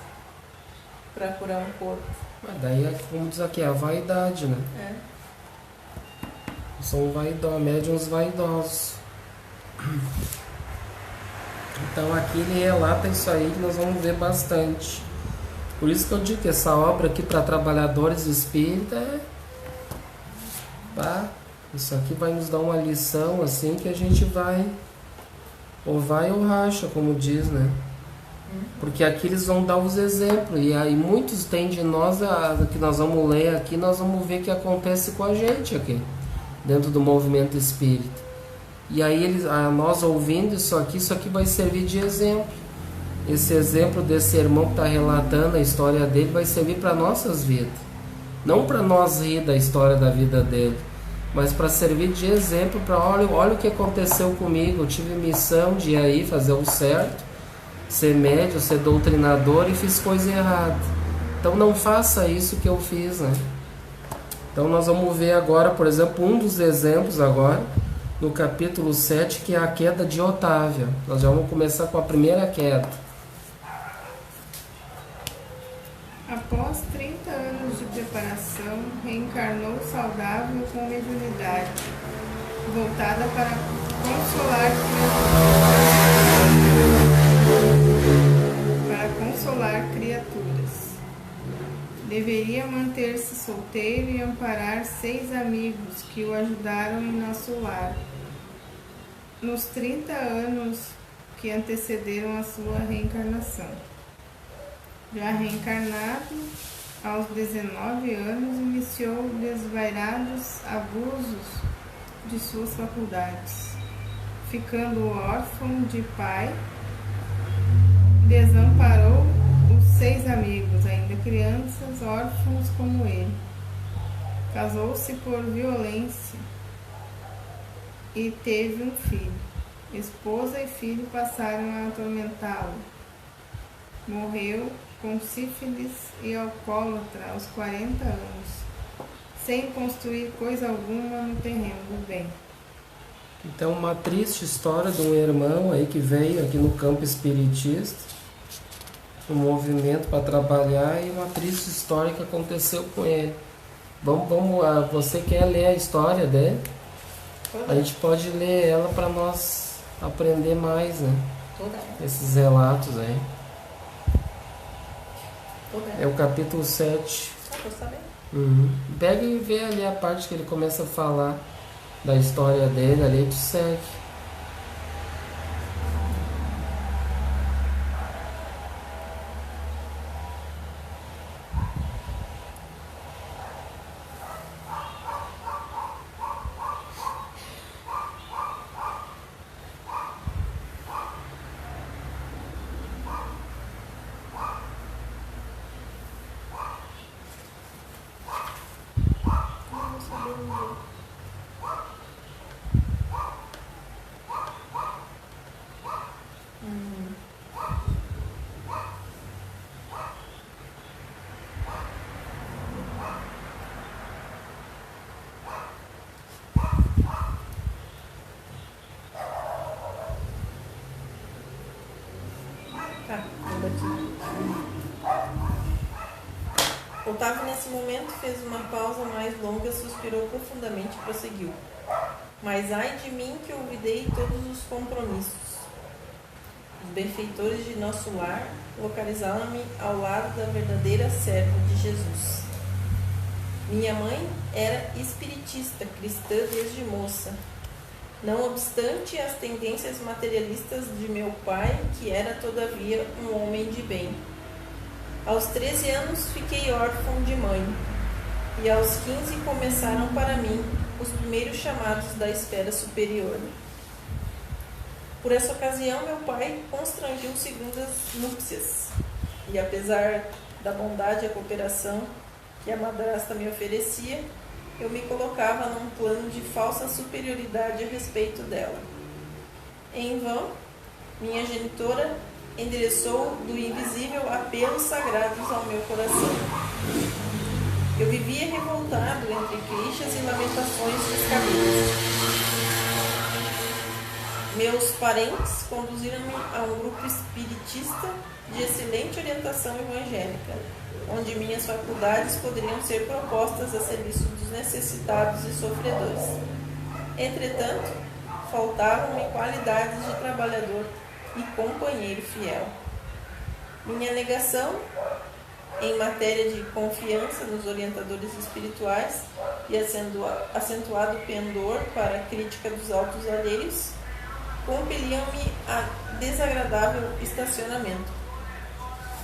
para curar um corpo. Mas daí é como diz aqui, a vaidade, né? É. São médiuns vaidosos. Então aqui ele relata isso aí que nós vamos ver bastante. Por isso que eu digo que essa obra aqui para trabalhadores espíritas isso aqui vai nos dar uma lição assim que a gente vai ou racha, como diz, né? Porque aqui eles vão dar os exemplos, e aí muitos tem de nós, que nós vamos ler aqui, nós vamos ver o que acontece com a gente aqui, dentro do movimento espírita. E aí nós ouvindo isso aqui vai servir de exemplo. Esse exemplo desse irmão que está relatando a história dele vai servir para nossas vidas. Não para nós rir da história da vida dele, mas para servir de exemplo para olha o que aconteceu comigo. Eu tive missão de ir aí fazer o certo, ser médium, ser doutrinador, e fiz coisa errada. Então não faça isso que eu fiz, né? Então nós vamos ver agora, por exemplo, um dos exemplos agora, no capítulo 7, que é a queda de Otávia. Nós já vamos começar com a primeira queda. Após 30 anos de preparação, reencarnou saudável com mediunidade, voltada para consolar criaturas. Deveria manter-se solteiro e amparar 6 amigos que o ajudaram em nosso lar, nos 30 anos que antecederam a sua reencarnação. Já reencarnado, aos 19 anos, iniciou desvairados abusos de suas faculdades, ficando órfão de pai, desamparou os 6 amigos, ainda crianças, órfãos como ele. Casou-se por violência e teve um filho. Esposa e filho passaram a atormentá-lo. Morreu com sífilis e alcoólatra aos 40 anos, sem construir coisa alguma no terreno do bem. Então, uma triste história de um irmão aí que veio aqui no campo espiritista, um movimento para trabalhar, e uma triste história que aconteceu com ele. Você quer ler a história dele? A gente pode ler ela para nós aprender mais, né? Esses relatos aí. É o capítulo 7. Pega e vê ali a parte que ele começa a falar da história dele, ali tu segue. Otávio, nesse momento, fez uma pausa mais longa, suspirou profundamente e prosseguiu. Mas ai de mim que olvidei todos os compromissos. Os benfeitores de nosso lar localizaram-me ao lado da verdadeira serva de Jesus. Minha mãe era espiritista, cristã desde moça. Não obstante as tendências materialistas de meu pai, que era todavia um homem de bem. Aos 13 anos fiquei órfão de mãe, e aos 15 começaram para mim os primeiros chamados da esfera superior. Por essa ocasião, meu pai constrangiu segundas núpcias, e apesar da bondade e a cooperação que a madrasta me oferecia, eu me colocava num plano de falsa superioridade a respeito dela. Em vão, minha genitora endereçou do invisível apelos sagrados ao meu coração. Eu vivia revoltado entre queixas e lamentações descabidas. Meus parentes conduziram-me a um grupo espiritista de excelente orientação evangélica, onde minhas faculdades poderiam ser propostas a serviço dos necessitados e sofredores. Entretanto, faltavam-me qualidades de trabalhador e companheiro fiel. Minha negação em matéria de confiança nos orientadores espirituais e acentuado pendor para a crítica dos autos alheios compeliam-me a desagradável estacionamento.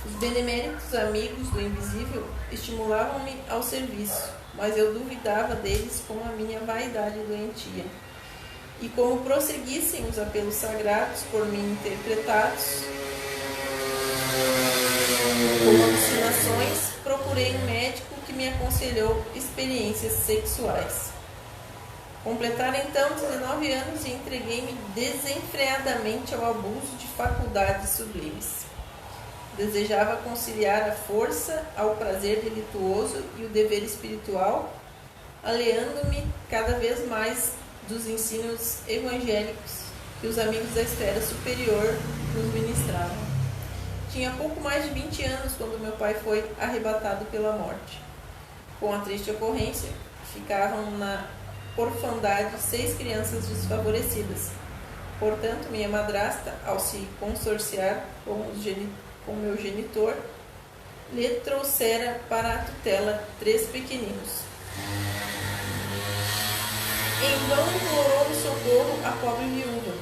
Os beneméritos amigos do invisível estimulavam-me ao serviço, mas eu duvidava deles com a minha vaidade doentia. E como prosseguissem os apelos sagrados por mim interpretados como alucinações, procurei um médico que me aconselhou experiências sexuais. Completara então 19 anos e entreguei-me desenfreadamente ao abuso de faculdades sublimes. Desejava conciliar a força ao prazer delituoso e o dever espiritual, aliando-me cada vez mais dos ensinos evangélicos que os amigos da esfera superior nos ministravam. Tinha pouco mais de 20 anos quando meu pai foi arrebatado pela morte. Com a triste ocorrência, ficavam na orfandade 6 crianças desfavorecidas. Portanto, minha madrasta, ao se consorciar com meu genitor, lhe trouxera para a tutela 3 pequeninos. Em vão implorou-me socorro a pobre viúva.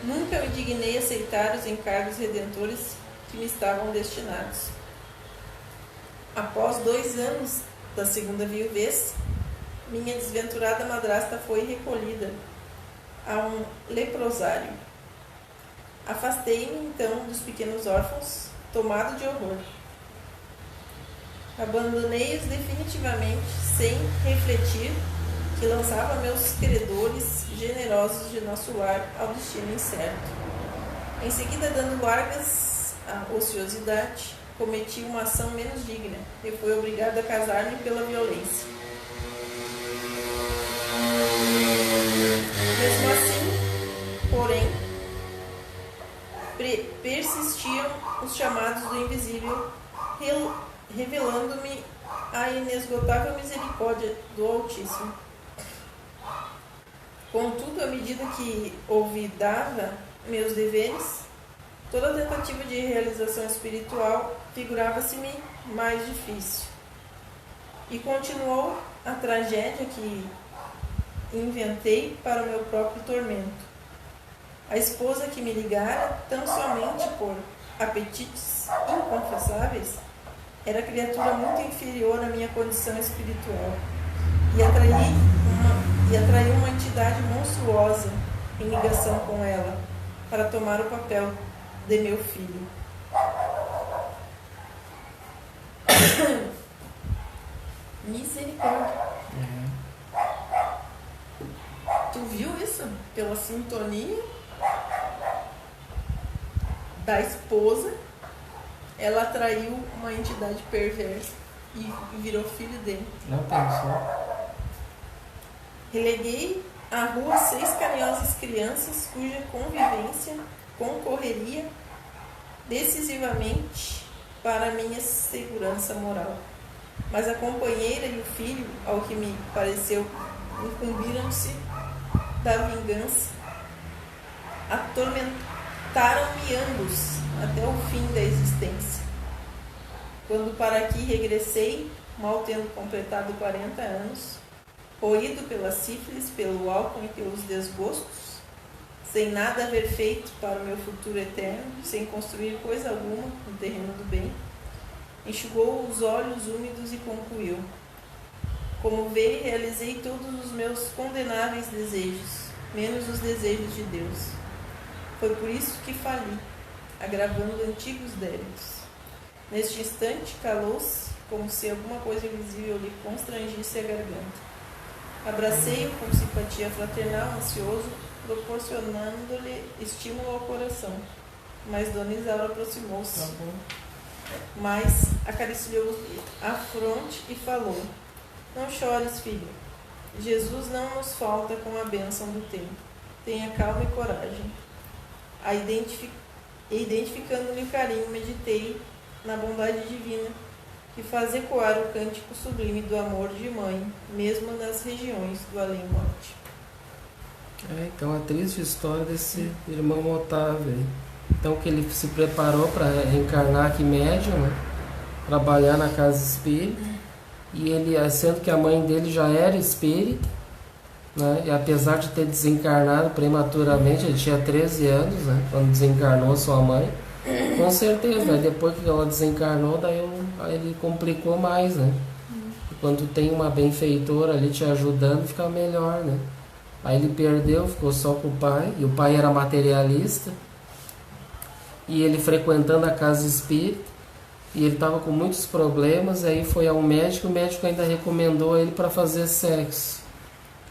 Nunca me dignei aceitar os encargos redentores que me estavam destinados. Após 2 anos da segunda viuvez, minha desventurada madrasta foi recolhida a um leprosário. Afastei-me então dos pequenos órfãos, tomado de horror. Abandonei-os definitivamente, sem refletir que lançava meus credores generosos de nosso lar ao destino incerto. Em seguida, dando largas à ociosidade, cometi uma ação menos digna e fui obrigado a casar-me pela violência. Mesmo assim, porém, persistiam os chamados do invisível, revelando-me a inesgotável misericórdia do Altíssimo. Contudo, à medida que olvidava meus deveres, toda tentativa de realização espiritual figurava-se-me mais difícil. E continuou a tragédia que inventei para o meu próprio tormento. A esposa que me ligara, tão somente por apetites inconfessáveis, era criatura muito inferior à minha condição espiritual e atraí uma entidade monstruosa em ligação com ela para tomar o papel de meu filho. Misericórdia. Tu viu isso? Pela sintonia da esposa, ela atraiu uma entidade perversa e virou filho dele. Não pensou. Releguei à rua 6 carinhosas crianças cuja convivência concorreria decisivamente para a minha segurança moral. Mas a companheira e o filho, ao que me pareceu, incumbiram-se da vingança. Atormentaram-me ambos até o fim da existência. Quando para aqui regressei, mal tendo completado 40 anos, roído pela sífilis, pelo álcool e pelos desgostos, sem nada haver feito para o meu futuro eterno, sem construir coisa alguma no terreno do bem, enxugou os olhos úmidos e concluiu: como vê, realizei todos os meus condenáveis desejos, menos os desejos de Deus. Foi por isso que fali, agravando antigos débitos. Neste instante, calou-se, como se alguma coisa invisível lhe constrangisse a garganta. Abracei-o com simpatia fraternal, ansioso, proporcionando-lhe estímulo ao coração. Mas Dona Isaura aproximou-se, mas acariciou-lhe a fronte e falou: não chores, filho. Jesus não nos falta com a bênção do tempo. Tenha calma e coragem. Identificando-lhe o carinho, meditei na bondade divina que faz ecoar o cântico sublime do amor de mãe, mesmo nas regiões do além-morte. Então, a triste história desse irmão Otávio aí. Então, que ele se preparou para reencarnar aqui médium, né? Trabalhar na casa espírita, e ele, sendo que a mãe dele já era espírita, né? E apesar de ter desencarnado prematuramente, ele tinha 13 anos, né? Quando desencarnou sua mãe, com certeza, né? Depois que ela desencarnou, daí ele complicou mais, né? E quando tem uma benfeitora ali te ajudando, fica melhor, né? Aí ele perdeu, ficou só com o pai, e o pai era materialista, e ele frequentando a casa espírita, e ele estava com muitos problemas, aí foi ao médico, o médico ainda recomendou ele para fazer sexo.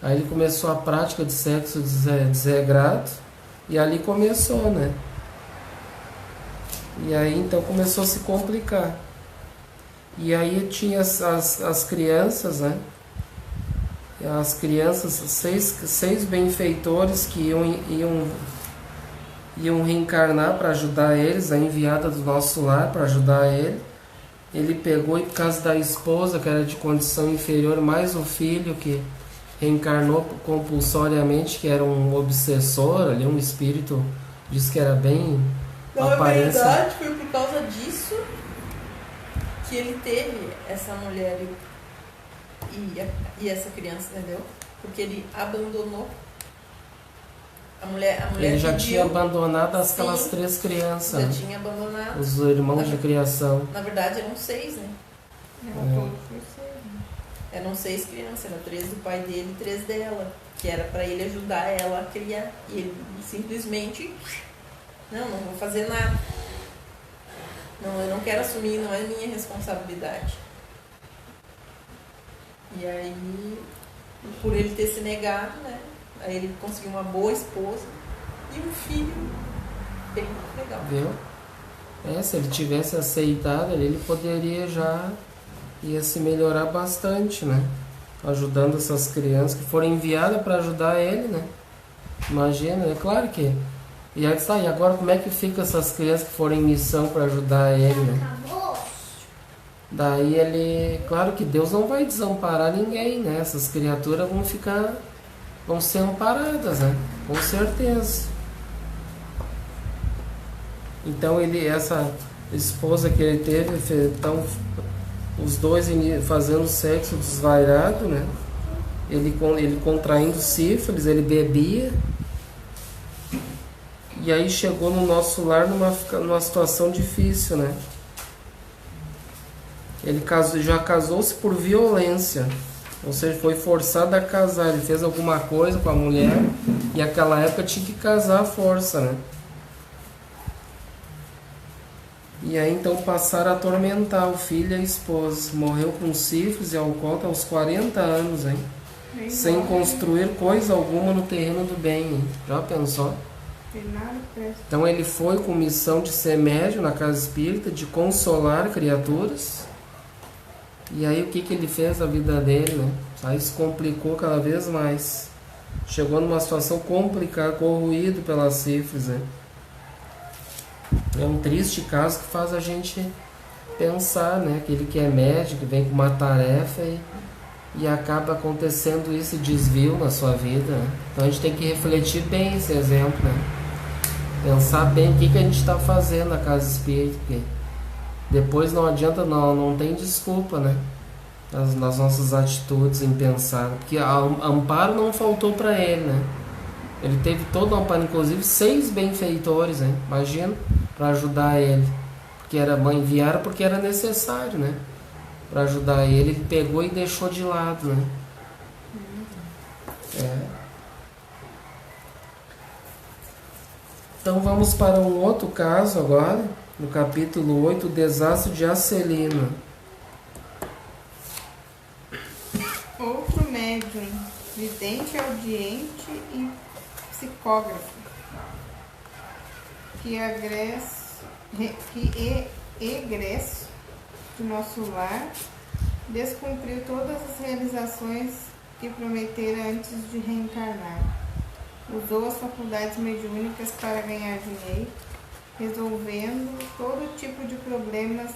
Aí ele começou a prática de sexo desregrado, e ali começou, né? E aí então começou a se complicar. E aí tinha as crianças, né? As crianças, seis benfeitores que iam reencarnar para ajudar eles, a enviada do nosso lar para ajudar ele. Ele pegou e por causa da esposa, que era de condição inferior, mais o filho que reencarnou compulsoriamente, que era um obsessor, ali um espírito, disse que era bem... Na verdade, foi por causa disso que ele teve essa mulher e essa criança, entendeu? Porque ele abandonou a mulher. Ele já tinha abandonado aquelas 3 crianças. Já tinha abandonado. Os irmãos de criação. Na verdade eram 6, né? Todo foi 6, né? Eram 6 crianças, eram 3 do pai dele e 3 dela. Que era para ele ajudar ela a criar. E ele simplesmente... Não vou fazer nada. Não, eu não quero assumir, não é minha responsabilidade. E aí, por ele ter se negado, né? Aí ele conseguiu uma boa esposa e um filho bem legal. Viu? Se ele tivesse aceitado, ele poderia já ia se melhorar bastante, né? Ajudando essas crianças que foram enviadas para ajudar ele, né? Imagina, é claro que... E aí e agora como é que ficam essas crianças que foram em missão para ajudar ele, né? Daí ele... Claro que Deus não vai desamparar ninguém, né? Essas criaturas vão ser amparadas, né? Com certeza. Então essa esposa que ele teve, então, os dois fazendo sexo desvairado, né? Ele contraindo sífilis, ele bebia. E aí chegou no nosso lar numa situação difícil, né? Ele já casou-se por violência, ou seja, foi forçado a casar. Ele fez alguma coisa com a mulher e naquela época tinha que casar à força, né? E aí então passaram a atormentar o filho e a esposa. Morreu com sífilis e alcoólatra aos 40 anos, hein? Sem construir coisa alguma no terreno do bem, hein? Já pensou? Então ele foi com missão de ser médium na casa espírita, de consolar criaturas. E aí o que ele fez na vida dele, né? Aí se complicou cada vez mais. Chegou numa situação complicada, corroído pela sífilis, né? É um triste caso que faz a gente pensar, né? Aquele que é médico, que vem com uma tarefa e acaba acontecendo esse desvio na sua vida, né? Então a gente tem que refletir bem esse exemplo, né? Pensar bem o que a gente está fazendo na casa espírita, porque depois não adianta, não tem desculpa, né? Nas nossas atitudes em pensar, porque amparo não faltou para ele, né? Ele teve todo o amparo, inclusive 6 benfeitores, né? Imagina, para ajudar ele, porque enviaram porque era necessário, né? Para ajudar ele, ele pegou e deixou de lado, né? Então vamos para um outro caso agora, no capítulo 8, o desastre de Acelino. Outro médium, vidente, audiente e psicógrafo, que egresso do nosso lar, descumpriu todas as realizações que prometera antes de reencarnar. Usou as faculdades mediúnicas para ganhar dinheiro, resolvendo todo tipo de problemas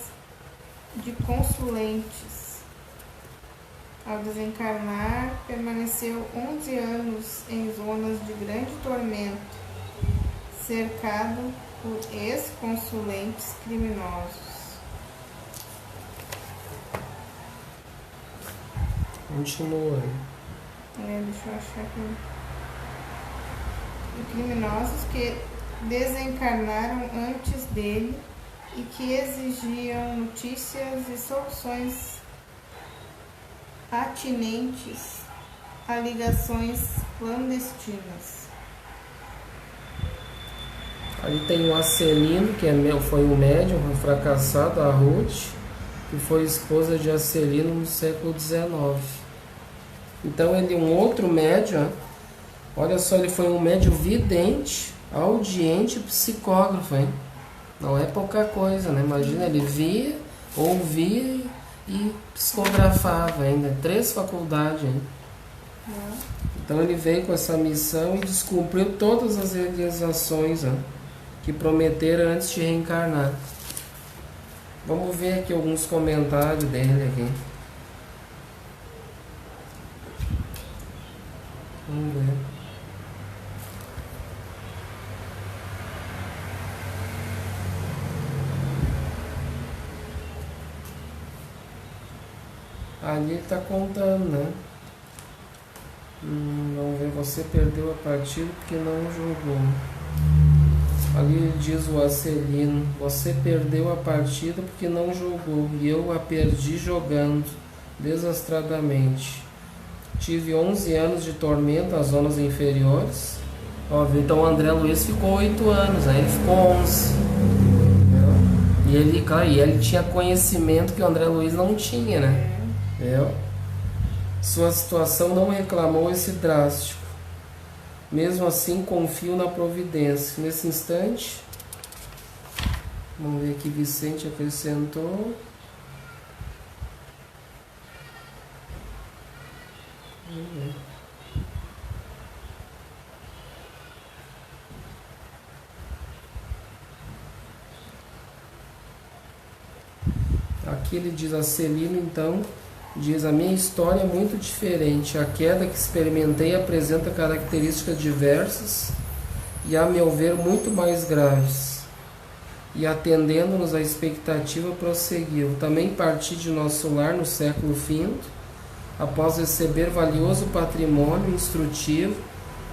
de consulentes. Ao desencarnar, permaneceu 11 anos em zonas de grande tormento, cercado por ex-consulentes criminosos. Continua. Deixa eu achar aqui. Criminosos que desencarnaram antes dele e que exigiam notícias e soluções atinentes a ligações clandestinas. Ali tem o Acelino, que foi um médium, um fracassado, a Ruth, que foi esposa de Acelino no século XIX. Então ele, um outro médium, olha só, ele foi um médium vidente, audiente e psicógrafo, hein? Não é pouca coisa, né? Imagina, ele via, ouvia e psicografava ainda. 3 faculdades ainda. Então ele veio com essa missão e descumpriu todas as realizações, ó, que prometeram antes de reencarnar. Vamos ver aqui alguns comentários dele aqui. Vamos ver. Ali ele está contando, né? Vamos ver, você perdeu a partida porque não jogou. Ali diz o Acelino, você perdeu a partida porque não jogou, e eu a perdi jogando, desastradamente. Tive 11 anos de tormento nas zonas inferiores. Ó, então o André Luiz ficou 8 anos, aí ele ficou 11. E ele, claro, e ele tinha conhecimento que o André Luiz não tinha, né? Sua situação não reclamou esse drástico. Mesmo assim, confio na providência. Nesse instante, vamos ver aqui, Vicente acrescentou. Vamos ver. Aqui ele diz a Celino, então, diz: a minha história é muito diferente. A queda que experimentei apresenta características diversas e, a meu ver, muito mais graves. E, atendendo-nos à expectativa, prosseguiu. Também parti de nosso lar no século V, após receber valioso patrimônio instrutivo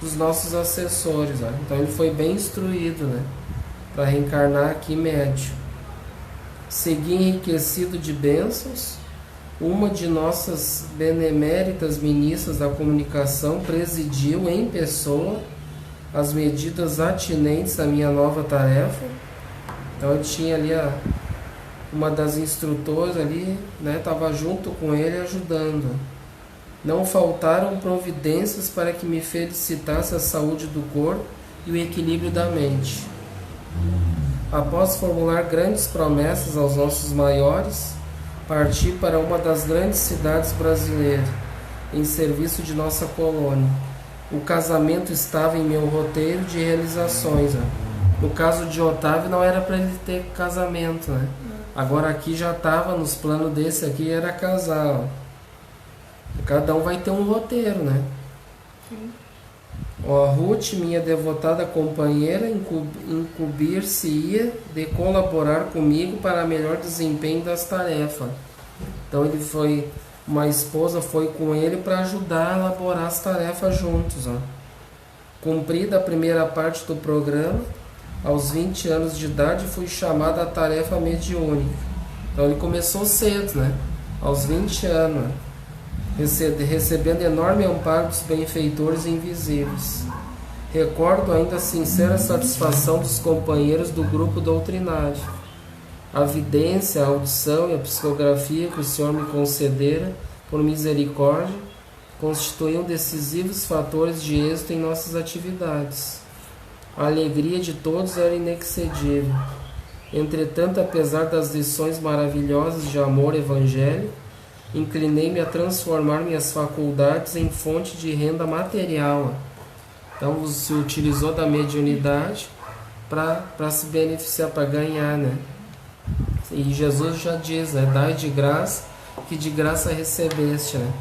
dos nossos assessores. Ó. Então ele foi bem instruído, né? Para reencarnar aqui médio. Segui enriquecido de bênçãos. Uma de nossas beneméritas ministras da comunicação presidiu em pessoa as medidas atinentes à minha nova tarefa. Então eu tinha ali uma das instrutoras ali, né, estava junto com ele ajudando. Não faltaram providências para que me felicitasse a saúde do corpo e o equilíbrio da mente. Após formular grandes promessas aos nossos maiores, parti para uma das grandes cidades brasileiras, em serviço de nossa colônia. O casamento estava em meu roteiro de realizações. No caso de Otávio, não era para ele ter casamento, né? Agora aqui já estava, nos planos desse aqui, era casar. Cada um vai ter um roteiro, né? Sim. Ó, Ruth, minha devotada companheira, incumbir-se-ia de colaborar comigo para melhor desempenho das tarefas. Então ele foi, uma esposa foi com ele para ajudar a elaborar as tarefas juntos. Ó. Cumprida a primeira parte do programa, aos 20 anos de idade fui chamada à tarefa mediúnica. Então ele começou cedo, né? Aos 20 anos. Recebendo enorme amparo dos benfeitores invisíveis. Recordo ainda a sincera satisfação dos companheiros do grupo doutrinário. A vidência, a audição e a psicografia que o Senhor me concedera, por misericórdia, constituíam decisivos fatores de êxito em nossas atividades. A alegria de todos era inexcedível. Entretanto, apesar das lições maravilhosas de amor evangélico, inclinei-me a transformar minhas faculdades em fonte de renda material. Então se utilizou da mediunidade para se beneficiar, para ganhar, né? E Jesus já diz, né? Dai de graça, que de graça recebeste, né?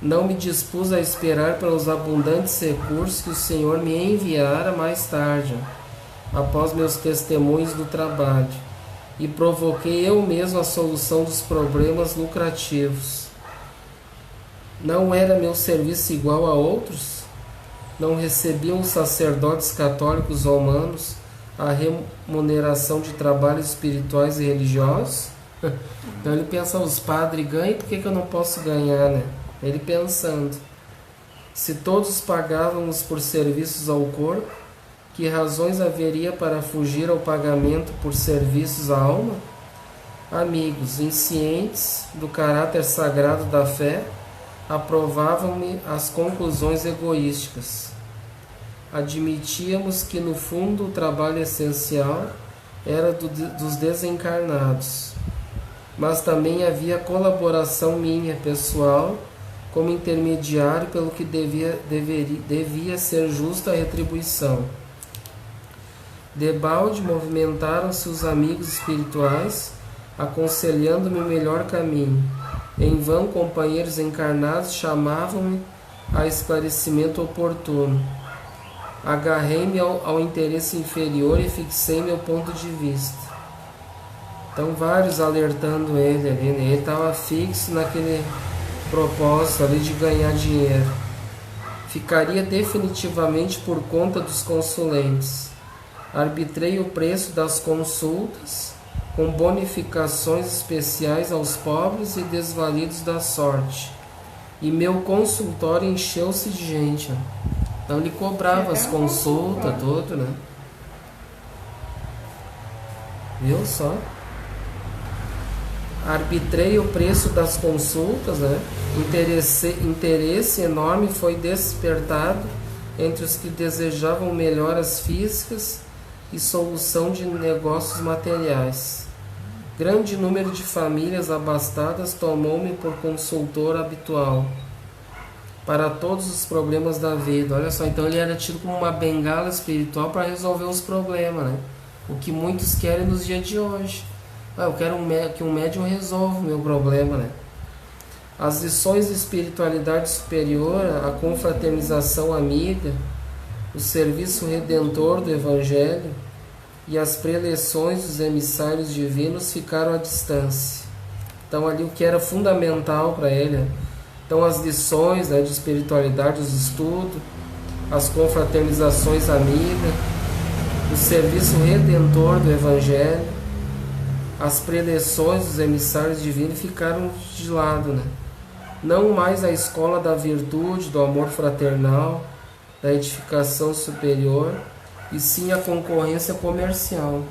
Não me dispus a esperar pelos abundantes recursos que o Senhor me enviara mais tarde, após meus testemunhos do trabalho. E provoquei eu mesmo a solução dos problemas lucrativos. Não era meu serviço igual a outros? Não recebiam os sacerdotes católicos romanos a remuneração de trabalhos espirituais e religiosos? Então ele pensa, os padres ganham, por que eu não posso ganhar, né? Ele pensando, se todos pagávamos por serviços ao corpo, que razões haveria para fugir ao pagamento por serviços à alma? Amigos, inscientes do caráter sagrado da fé, aprovavam-me as conclusões egoísticas. Admitíamos que, no fundo, o trabalho essencial era dos desencarnados, mas também havia colaboração minha, pessoal, como intermediário, pelo que devia ser justa a retribuição. Debalde movimentaram-se os amigos espirituais, aconselhando-me o melhor caminho. Em vão, companheiros encarnados chamavam-me a esclarecimento oportuno. Agarrei-me ao interesse inferior e fixei meu ponto de vista. Então, vários alertando ele ali, né? Ele estava fixo naquele propósito ali de ganhar dinheiro. Ficaria definitivamente por conta dos consulentes. Arbitrei o preço das consultas, com bonificações especiais aos pobres e desvalidos da sorte. E meu consultório encheu-se de gente. Então ele cobrava as consultas, tudo, né? Viu só? Arbitrei o preço das consultas, né? Interesse enorme foi despertado entre os que desejavam melhoras físicas e solução de negócios materiais. Grande número de famílias abastadas tomou-me por consultor habitual para todos os problemas da vida. Olha só, então ele era tido como uma bengala espiritual para resolver os problemas, né? O que muitos querem nos dias de hoje. Eu quero que um médium resolva o meu problema, né? As lições de espiritualidade superior, a confraternização amiga, o serviço redentor do Evangelho e as preleções dos emissários divinos ficaram à distância. Então ali o que era fundamental para ele, né? Então as lições, né, de espiritualidade, os estudos, as confraternizações amigas, o serviço redentor do Evangelho, as preleções dos emissários divinos ficaram de lado, né? Não mais a escola da virtude, do amor fraternal, da edificação superior, e sim a concorrência comercial.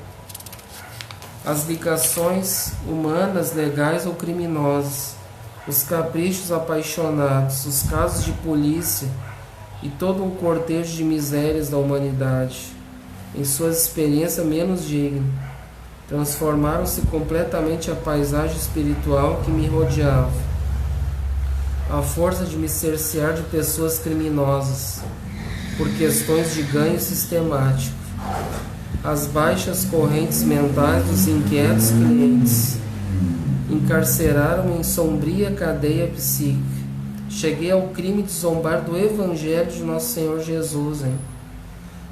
As ligações humanas, legais ou criminosas, os caprichos apaixonados, os casos de polícia e todo um cortejo de misérias da humanidade, em suas experiências menos dignas, transformaram-se completamente a paisagem espiritual que me rodeava. A força de me cercear de pessoas criminosas, por questões de ganho sistemático. As baixas correntes mentais dos inquietos clientes encarceraram-me em sombria cadeia psíquica. Cheguei ao crime de zombar do Evangelho de Nosso Senhor Jesus, hein?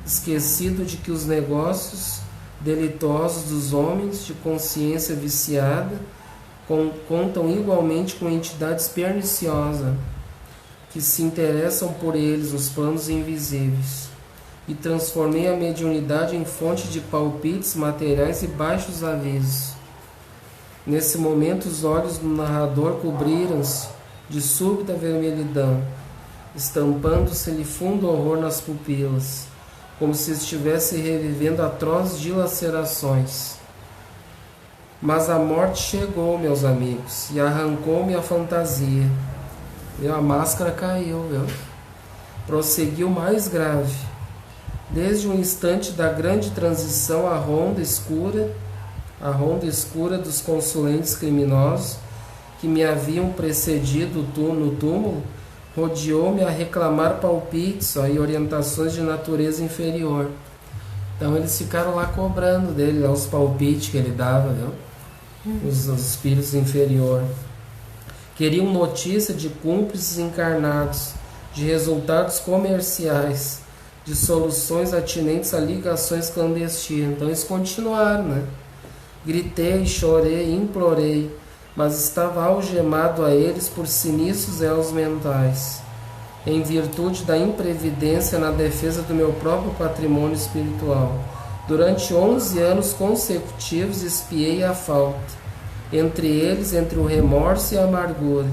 Esquecido de que os negócios delitosos dos homens de consciência viciada contam igualmente com entidades perniciosas que se interessam por eles nos planos invisíveis, e transformei a mediunidade em fonte de palpites materiais e baixos avisos. Nesse momento os olhos do narrador cobriram-se de súbita vermelhidão, estampando-se-lhe fundo horror nas pupilas, como se estivesse revivendo atrozes dilacerações. Mas a morte chegou, meus amigos, e arrancou-me a fantasia. A máscara caiu, viu? Prosseguiu mais grave. Desde o instante da grande transição, a ronda escura dos consulentes criminosos que me haviam precedido no túmulo, rodeou-me a reclamar palpites e orientações de natureza inferior. Então eles ficaram lá cobrando dele, lá, os palpites que ele dava, viu? Os espíritos inferiores. Queriam notícia de cúmplices encarnados, de resultados comerciais, de soluções atinentes a ligações clandestinas. Então eles continuaram, né? Gritei, chorei, implorei, mas estava algemado a eles por sinistros elos mentais, em virtude da imprevidência na defesa do meu próprio patrimônio espiritual. Durante 11 anos consecutivos expiei a falta, entre o remorso e a amargura.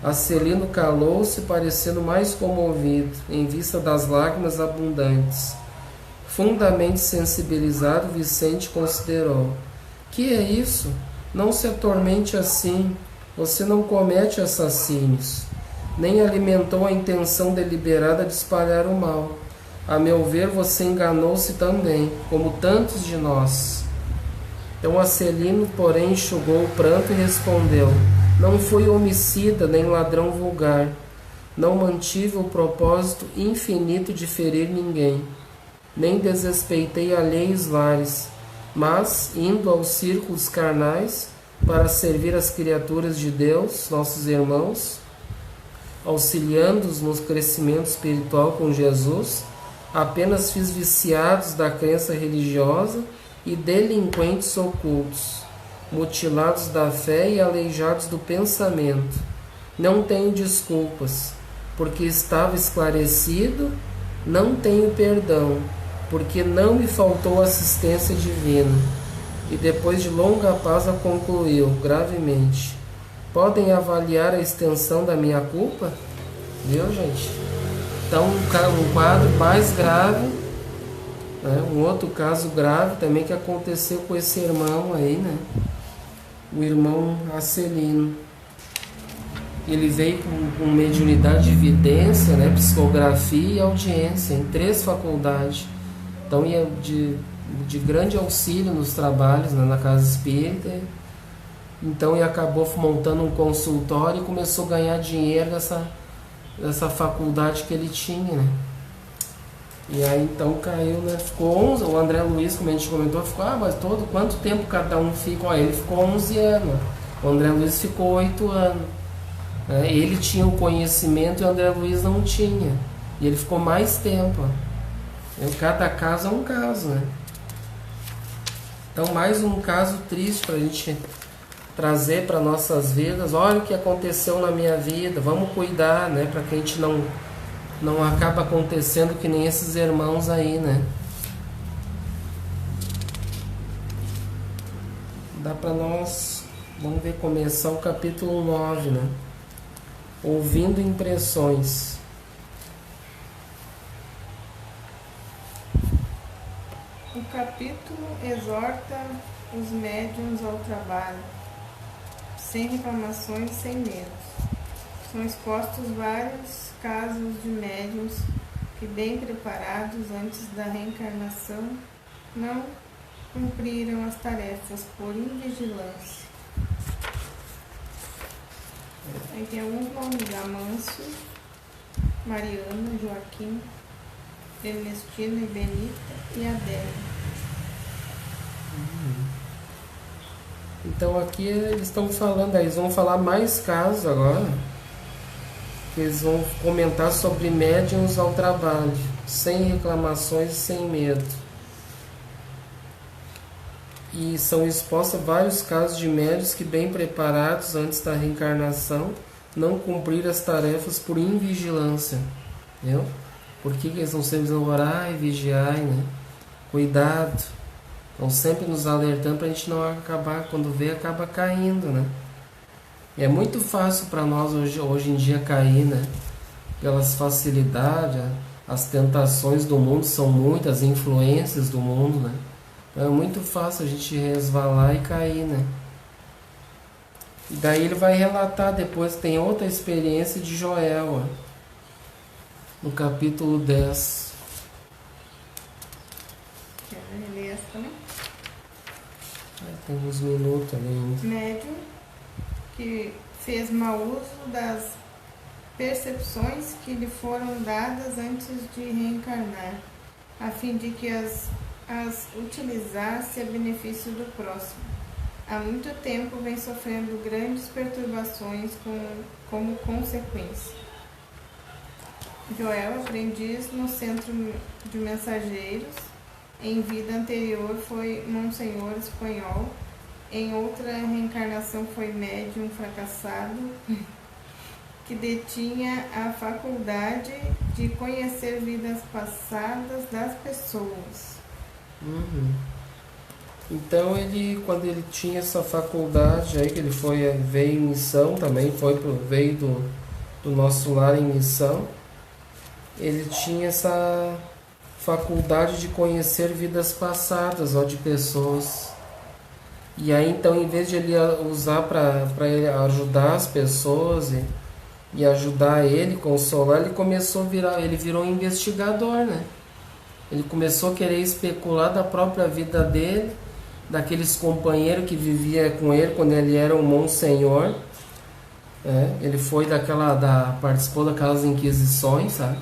Acelino calou-se, parecendo mais comovido, em vista das lágrimas abundantes. Fundamente sensibilizado, Vicente considerou: que é isso? Não se atormente assim. Você não comete assassínios, nem alimentou a intenção deliberada de espalhar o mal. A meu ver, você enganou-se também, como tantos de nós. Então Acelino, porém, enxugou o pranto e respondeu: não fui homicida nem ladrão vulgar. Não mantive o propósito infinito de ferir ninguém, nem desrespeitei alheios lares, mas, indo aos círculos carnais, para servir as criaturas de Deus, nossos irmãos, auxiliando-os no crescimento espiritual com Jesus, apenas fiz viciados da crença religiosa e delinquentes ocultos, mutilados da fé e aleijados do pensamento. Não tenho desculpas, porque estava esclarecido. Não tenho perdão, porque não me faltou assistência divina. E depois de longa pausa concluiu gravemente: podem avaliar a extensão da minha culpa? Viu, gente? Então, um quadro mais grave, né? Um outro caso grave também que aconteceu com esse irmão aí, né? O irmão Acelino. Ele veio com mediunidade de vidência, né? Psicografia e audiência em 3 faculdades. Então, ia de grande auxílio nos trabalhos, né, na casa espírita. Então ele acabou montando um consultório e começou a ganhar dinheiro dessa faculdade que ele tinha, né? E aí então caiu, né? Ficou 11, o André Luiz, como a gente comentou, ficou, mas quanto tempo cada um fica? Ele ficou 11 anos, o André Luiz ficou 8 anos. Ele tinha o conhecimento e o André Luiz não tinha. E ele ficou mais tempo. Cada caso é um caso, né? Então, mais um caso triste para a gente trazer para nossas vidas. Olha o que aconteceu na minha vida, vamos cuidar, né? Para que a gente não acaba acontecendo que nem esses irmãos aí, né? Dá para nós, vamos ver, começar o capítulo 9, né? Ouvindo impressões. O capítulo exorta os médiuns ao trabalho, sem reclamações, sem medos. São expostos vários casos de médiuns que, bem preparados antes da reencarnação, não cumpriram as tarefas por invigilância. Aí tem alguns nomes: Amâncio, Mariana, Joaquim, Ernestina e Benita e Adélia. Então aqui eles estão falando, eles vão falar mais casos agora, que eles vão comentar sobre médiuns ao trabalho, sem reclamações e sem medo. E são expostos vários casos de médiuns que, bem preparados antes da reencarnação, não cumpriram as tarefas por invigilância. Entendeu? Por que eles não sempre dizem orar e vigiar, né? Cuidado. Estão sempre nos alertando para a gente não acabar, quando vê, acaba caindo, né? E é muito fácil para nós hoje em dia cair, né? Pelas facilidades, as tentações do mundo são muitas, as influências do mundo, né? Então é muito fácil a gente resvalar e cair, né? E daí ele vai relatar depois, tem outra experiência de Joel, ó, no capítulo 10. Quer ler essa também? Tem uns minutos ali ainda. Médium que fez mau uso das percepções que lhe foram dadas antes de reencarnar, a fim de que as utilizasse a benefício do próximo. Há muito tempo vem sofrendo grandes perturbações como consequência. Joel, aprendiz no centro de mensageiros, em vida anterior foi monsenhor espanhol, em outra reencarnação foi médium fracassado, que detinha a faculdade de conhecer vidas passadas das pessoas. Então ele, quando ele tinha essa faculdade aí, que ele veio em missão também, veio do nosso lar em missão, ele tinha essa faculdade de conhecer vidas passadas, ó, de pessoas. E aí então, em vez de ele usar para ele ajudar as pessoas e ajudar ele, consolar, ele virou um investigador, né? Ele começou a querer especular da própria vida dele daqueles companheiros que vivia com ele quando ele era um monsenhor. Ele foi participou daquelas inquisições, sabe?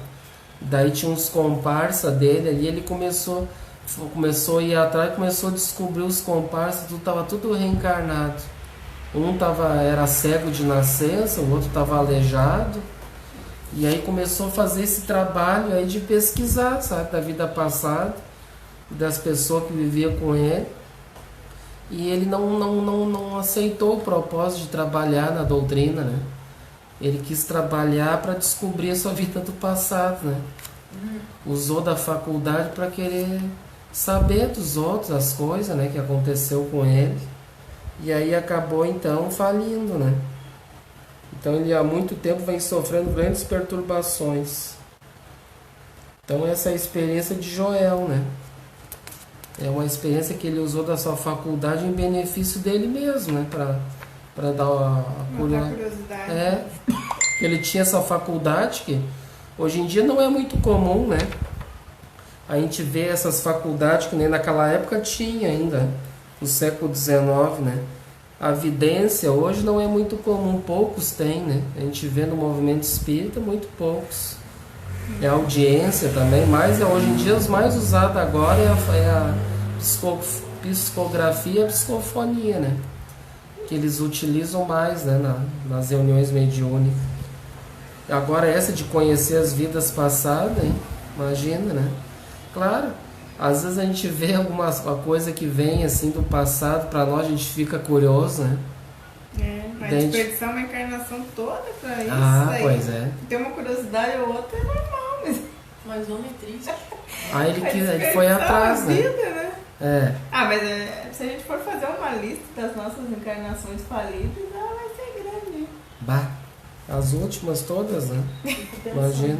Daí tinha uns comparsas dele ali, ele começou a ir atrás, começou a descobrir os comparsas, tava tudo reencarnado. Um era cego de nascença, o outro estava aleijado. E aí começou a fazer esse trabalho aí de pesquisar, sabe, da vida passada, das pessoas que viviam com ele. E ele não aceitou o propósito de trabalhar na doutrina, né? Ele quis trabalhar para descobrir a sua vida do passado, né? Usou da faculdade para querer saber dos outros as coisas, né, que aconteceu com ele. E aí acabou então falindo, né? Então ele há muito tempo vem sofrendo grandes perturbações. Então essa é a experiência de Joel, né? É uma experiência que ele usou da sua faculdade em benefício dele mesmo, né? Para dar a curiosidade. Que ele tinha essa faculdade que hoje em dia não é muito comum, né? A gente vê essas faculdades que nem naquela época tinha ainda, no século XIX, né? A vidência hoje não é muito comum, poucos têm, né? A gente vê no movimento espírita muito poucos. A audiência também, mas hoje em dia os mais usados agora é a psicografia e a psicofonia, né? Que eles utilizam mais, né? Nas reuniões mediúnicas. Agora essa de conhecer as vidas passadas, hein? Imagina, né? Claro, às vezes a gente vê uma coisa que vem assim do passado, para nós a gente fica curioso, né? Mas desperdiçar uma encarnação toda pra isso. Ah, pois é. Ter uma curiosidade ou outra é normal, mas homem triste. Aí ele foi atrás, né? Vida, né? Mas se a gente for fazer uma lista das nossas encarnações falidas, ela vai ser grande. Bah, as últimas todas, né? Imagina.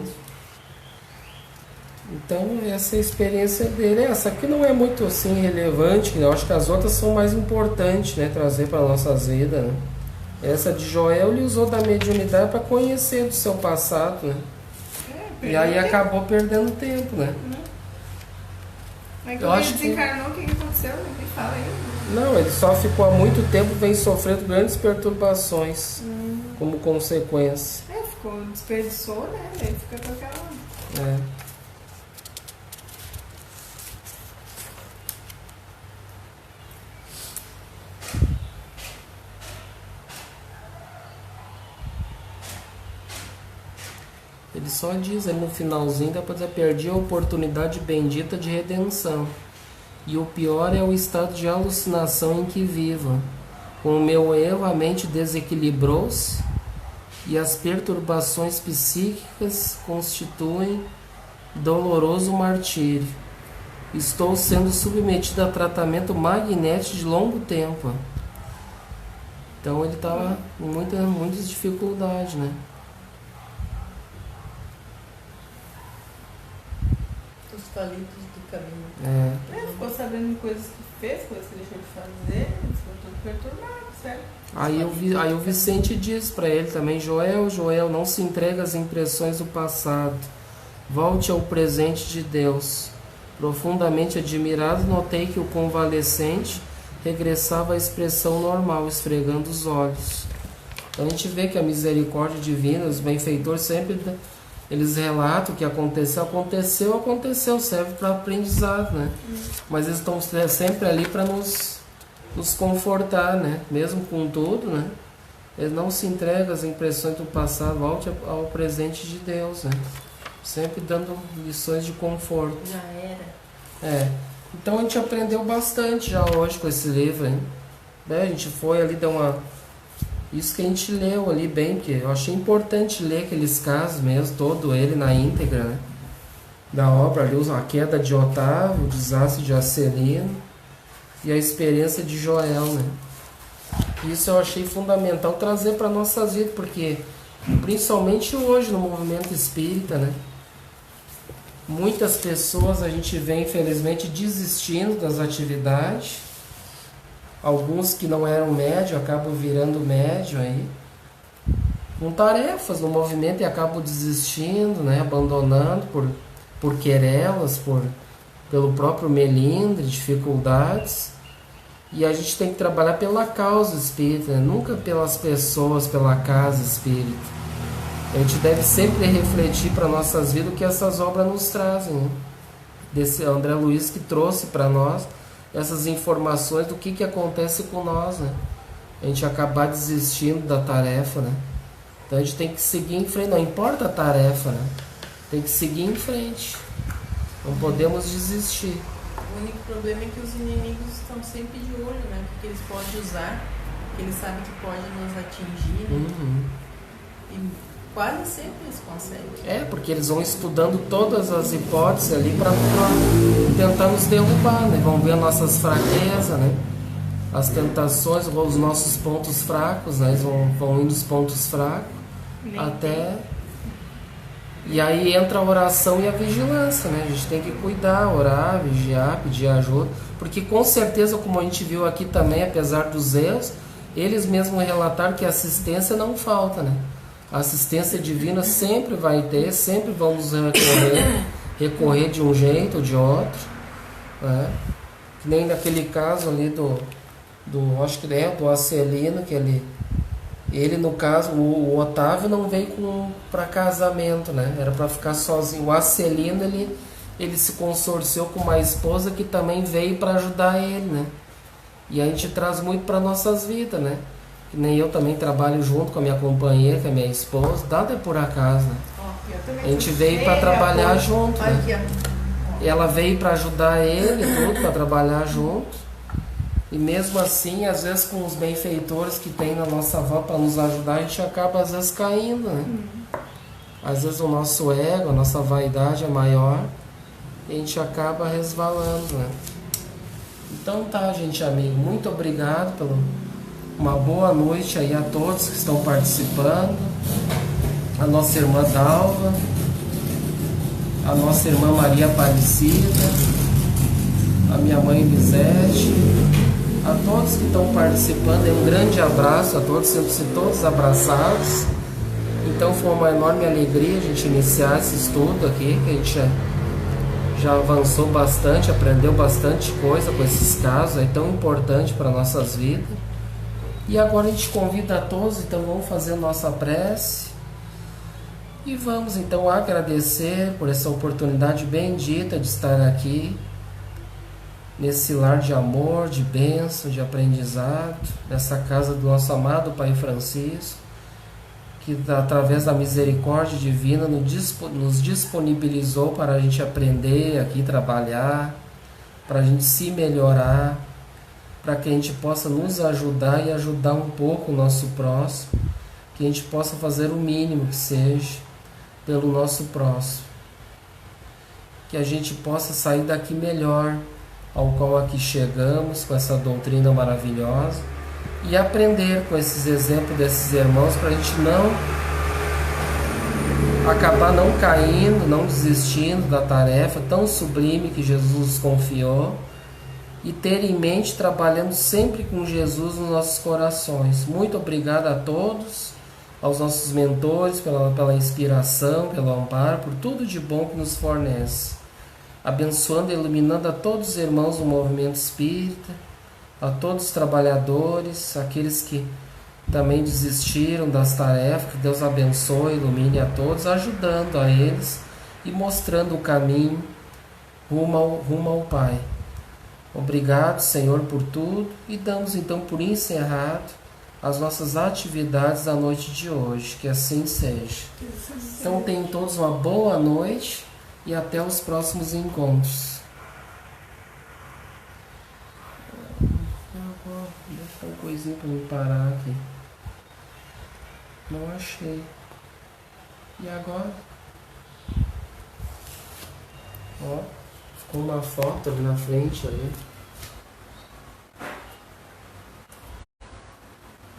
Então essa é a experiência dele. Essa aqui não é muito assim relevante, eu acho que as outras são mais importantes, né? Trazer para nossas vidas, né? Essa de Joel ele usou da mediunidade para conhecer do seu passado, né? E aí acabou perdendo tempo, né? Mas quando ele desencarnou, o que aconteceu? Ninguém fala aí. Não, ele só ficou há muito tempo, vem sofrendo grandes perturbações como consequência. Desperdiçou, né? Ele fica com aquela... Ele só diz ali no finalzinho, dá para dizer, perdi a oportunidade bendita de redenção. E o pior é o estado de alucinação em que vivo. Com o meu erro, a mente desequilibrou-se e as perturbações psíquicas constituem doloroso martírio. Estou sendo submetido a tratamento magnético de longo tempo. Então ele estava com muitas dificuldades, né? Falidos do caminho. Ficou sabendo de coisas que fez, coisas que deixou de fazer, ficou tudo perturbado, certo? Aí o Vicente diz para ele também, Joel, não se entregue às impressões do passado, volte ao presente de Deus. Profundamente admirado, notei que o convalescente regressava à expressão normal, esfregando os olhos. Então a gente vê que a misericórdia divina, os benfeitores sempre... Eles relatam o que aconteceu, serve para aprendizado, né? Mas eles estão sempre ali para nos confortar, né? Mesmo com tudo, né? Eles não se entregam às impressões do passado, volte ao presente de Deus, né? Sempre dando lições de conforto. Já era. Então a gente aprendeu bastante já hoje com esse livro, hein? A gente foi ali, deu uma... Isso que a gente leu ali bem, porque eu achei importante ler aqueles casos mesmo, todo ele na íntegra, né? Da obra ali, a queda de Otávio, o desastre de Acelino e a experiência de Joel, né? Isso eu achei fundamental trazer para nossas vidas, porque principalmente hoje no movimento espírita, né? Muitas pessoas a gente vê infelizmente desistindo das atividades. Alguns que não eram médio acabam virando médio aí, com tarefas no movimento e acabam desistindo, né? Abandonando por querelas, pelo próprio melindre, dificuldades. E a gente tem que trabalhar pela causa espírita, né? Nunca pelas pessoas, pela casa espírita. A gente deve sempre refletir para nossas vidas o que essas obras nos trazem, né? Desse André Luiz que trouxe para nós essas informações do que acontece com nós, né? A gente acabar desistindo da tarefa, né? Então a gente tem que seguir em frente, não importa a tarefa, né? Tem que seguir em frente. Não podemos desistir. O único problema é que os inimigos estão sempre de olho, né? Porque eles podem usar, porque eles sabem que pode nos atingir, né? E quase sempre eles conseguem. Porque eles vão estudando todas as hipóteses ali para tentar nos derrubar, né? Vão ver nossas fraquezas, né? As tentações, os nossos pontos fracos, né? Eles vão indo os pontos fracos até... E aí entra a oração e a vigilância, né? A gente tem que cuidar, orar, vigiar, pedir ajuda, porque com certeza, como a gente viu aqui também, apesar dos erros, eles mesmos relataram que assistência não falta, né? A assistência divina sempre vai ter, sempre vamos recorrer de um jeito ou de outro, né? Que nem naquele caso ali acho que é do Acelino, que ele no caso, o Otávio não veio para casamento, né? Era para ficar sozinho. O Acelino, ele se consorciou com uma esposa que também veio para ajudar ele, né? E a gente traz muito para nossas vidas, né? Que nem eu também trabalho junto com a minha companheira, que é minha esposa. Nada é por acaso, né? A gente veio para trabalhar junto, né? Ela veio para ajudar ele, tudo, para trabalhar junto. E mesmo assim, às vezes com os benfeitores que tem na nossa volta para nos ajudar, a gente acaba às vezes caindo, né? Às vezes o nosso ego, a nossa vaidade é maior e a gente acaba resvalando, né? Então tá, gente amigo, muito obrigado pelo uma boa noite aí a todos que estão participando, a nossa irmã Dalva, a nossa irmã Maria Aparecida, a minha mãe Lisete, a todos que estão participando, um grande abraço a todos, sinto-se todos abraçados. Então foi uma enorme alegria a gente iniciar esse estudo aqui, que a gente já avançou bastante, aprendeu bastante coisa com esses casos aí tão importantes para nossas vidas. E agora a gente convida a todos, então vamos fazer nossa prece e vamos então agradecer por essa oportunidade bendita de estar aqui nesse lar de amor, de bênção, de aprendizado, nessa casa do nosso amado Pai Francisco, que através da misericórdia divina nos disponibilizou para a gente aprender aqui, trabalhar, para a gente se melhorar, para que a gente possa nos ajudar e ajudar um pouco o nosso próximo, que a gente possa fazer o mínimo que seja pelo nosso próximo, que a gente possa sair daqui melhor, ao qual aqui chegamos com essa doutrina maravilhosa e aprender com esses exemplos desses irmãos para a gente acabar não caindo, não desistindo da tarefa tão sublime que Jesus nos confiou e ter em mente trabalhando sempre com Jesus nos nossos corações. Muito obrigado a todos, aos nossos mentores pela inspiração, pelo amparo, por tudo de bom que nos fornece. Abençoando e iluminando a todos os irmãos do movimento espírita, a todos os trabalhadores, aqueles que também desistiram das tarefas, que Deus abençoe, ilumine a todos, ajudando a eles e mostrando o caminho rumo ao Pai. Obrigado, Senhor, por tudo e damos então por encerrado as nossas atividades da noite de hoje, que assim seja. Então tenham todos uma boa noite e até os próximos encontros. Deixa uma coisinha para me parar aqui. Não achei. E agora? Ó, ficou uma foto ali na frente ali.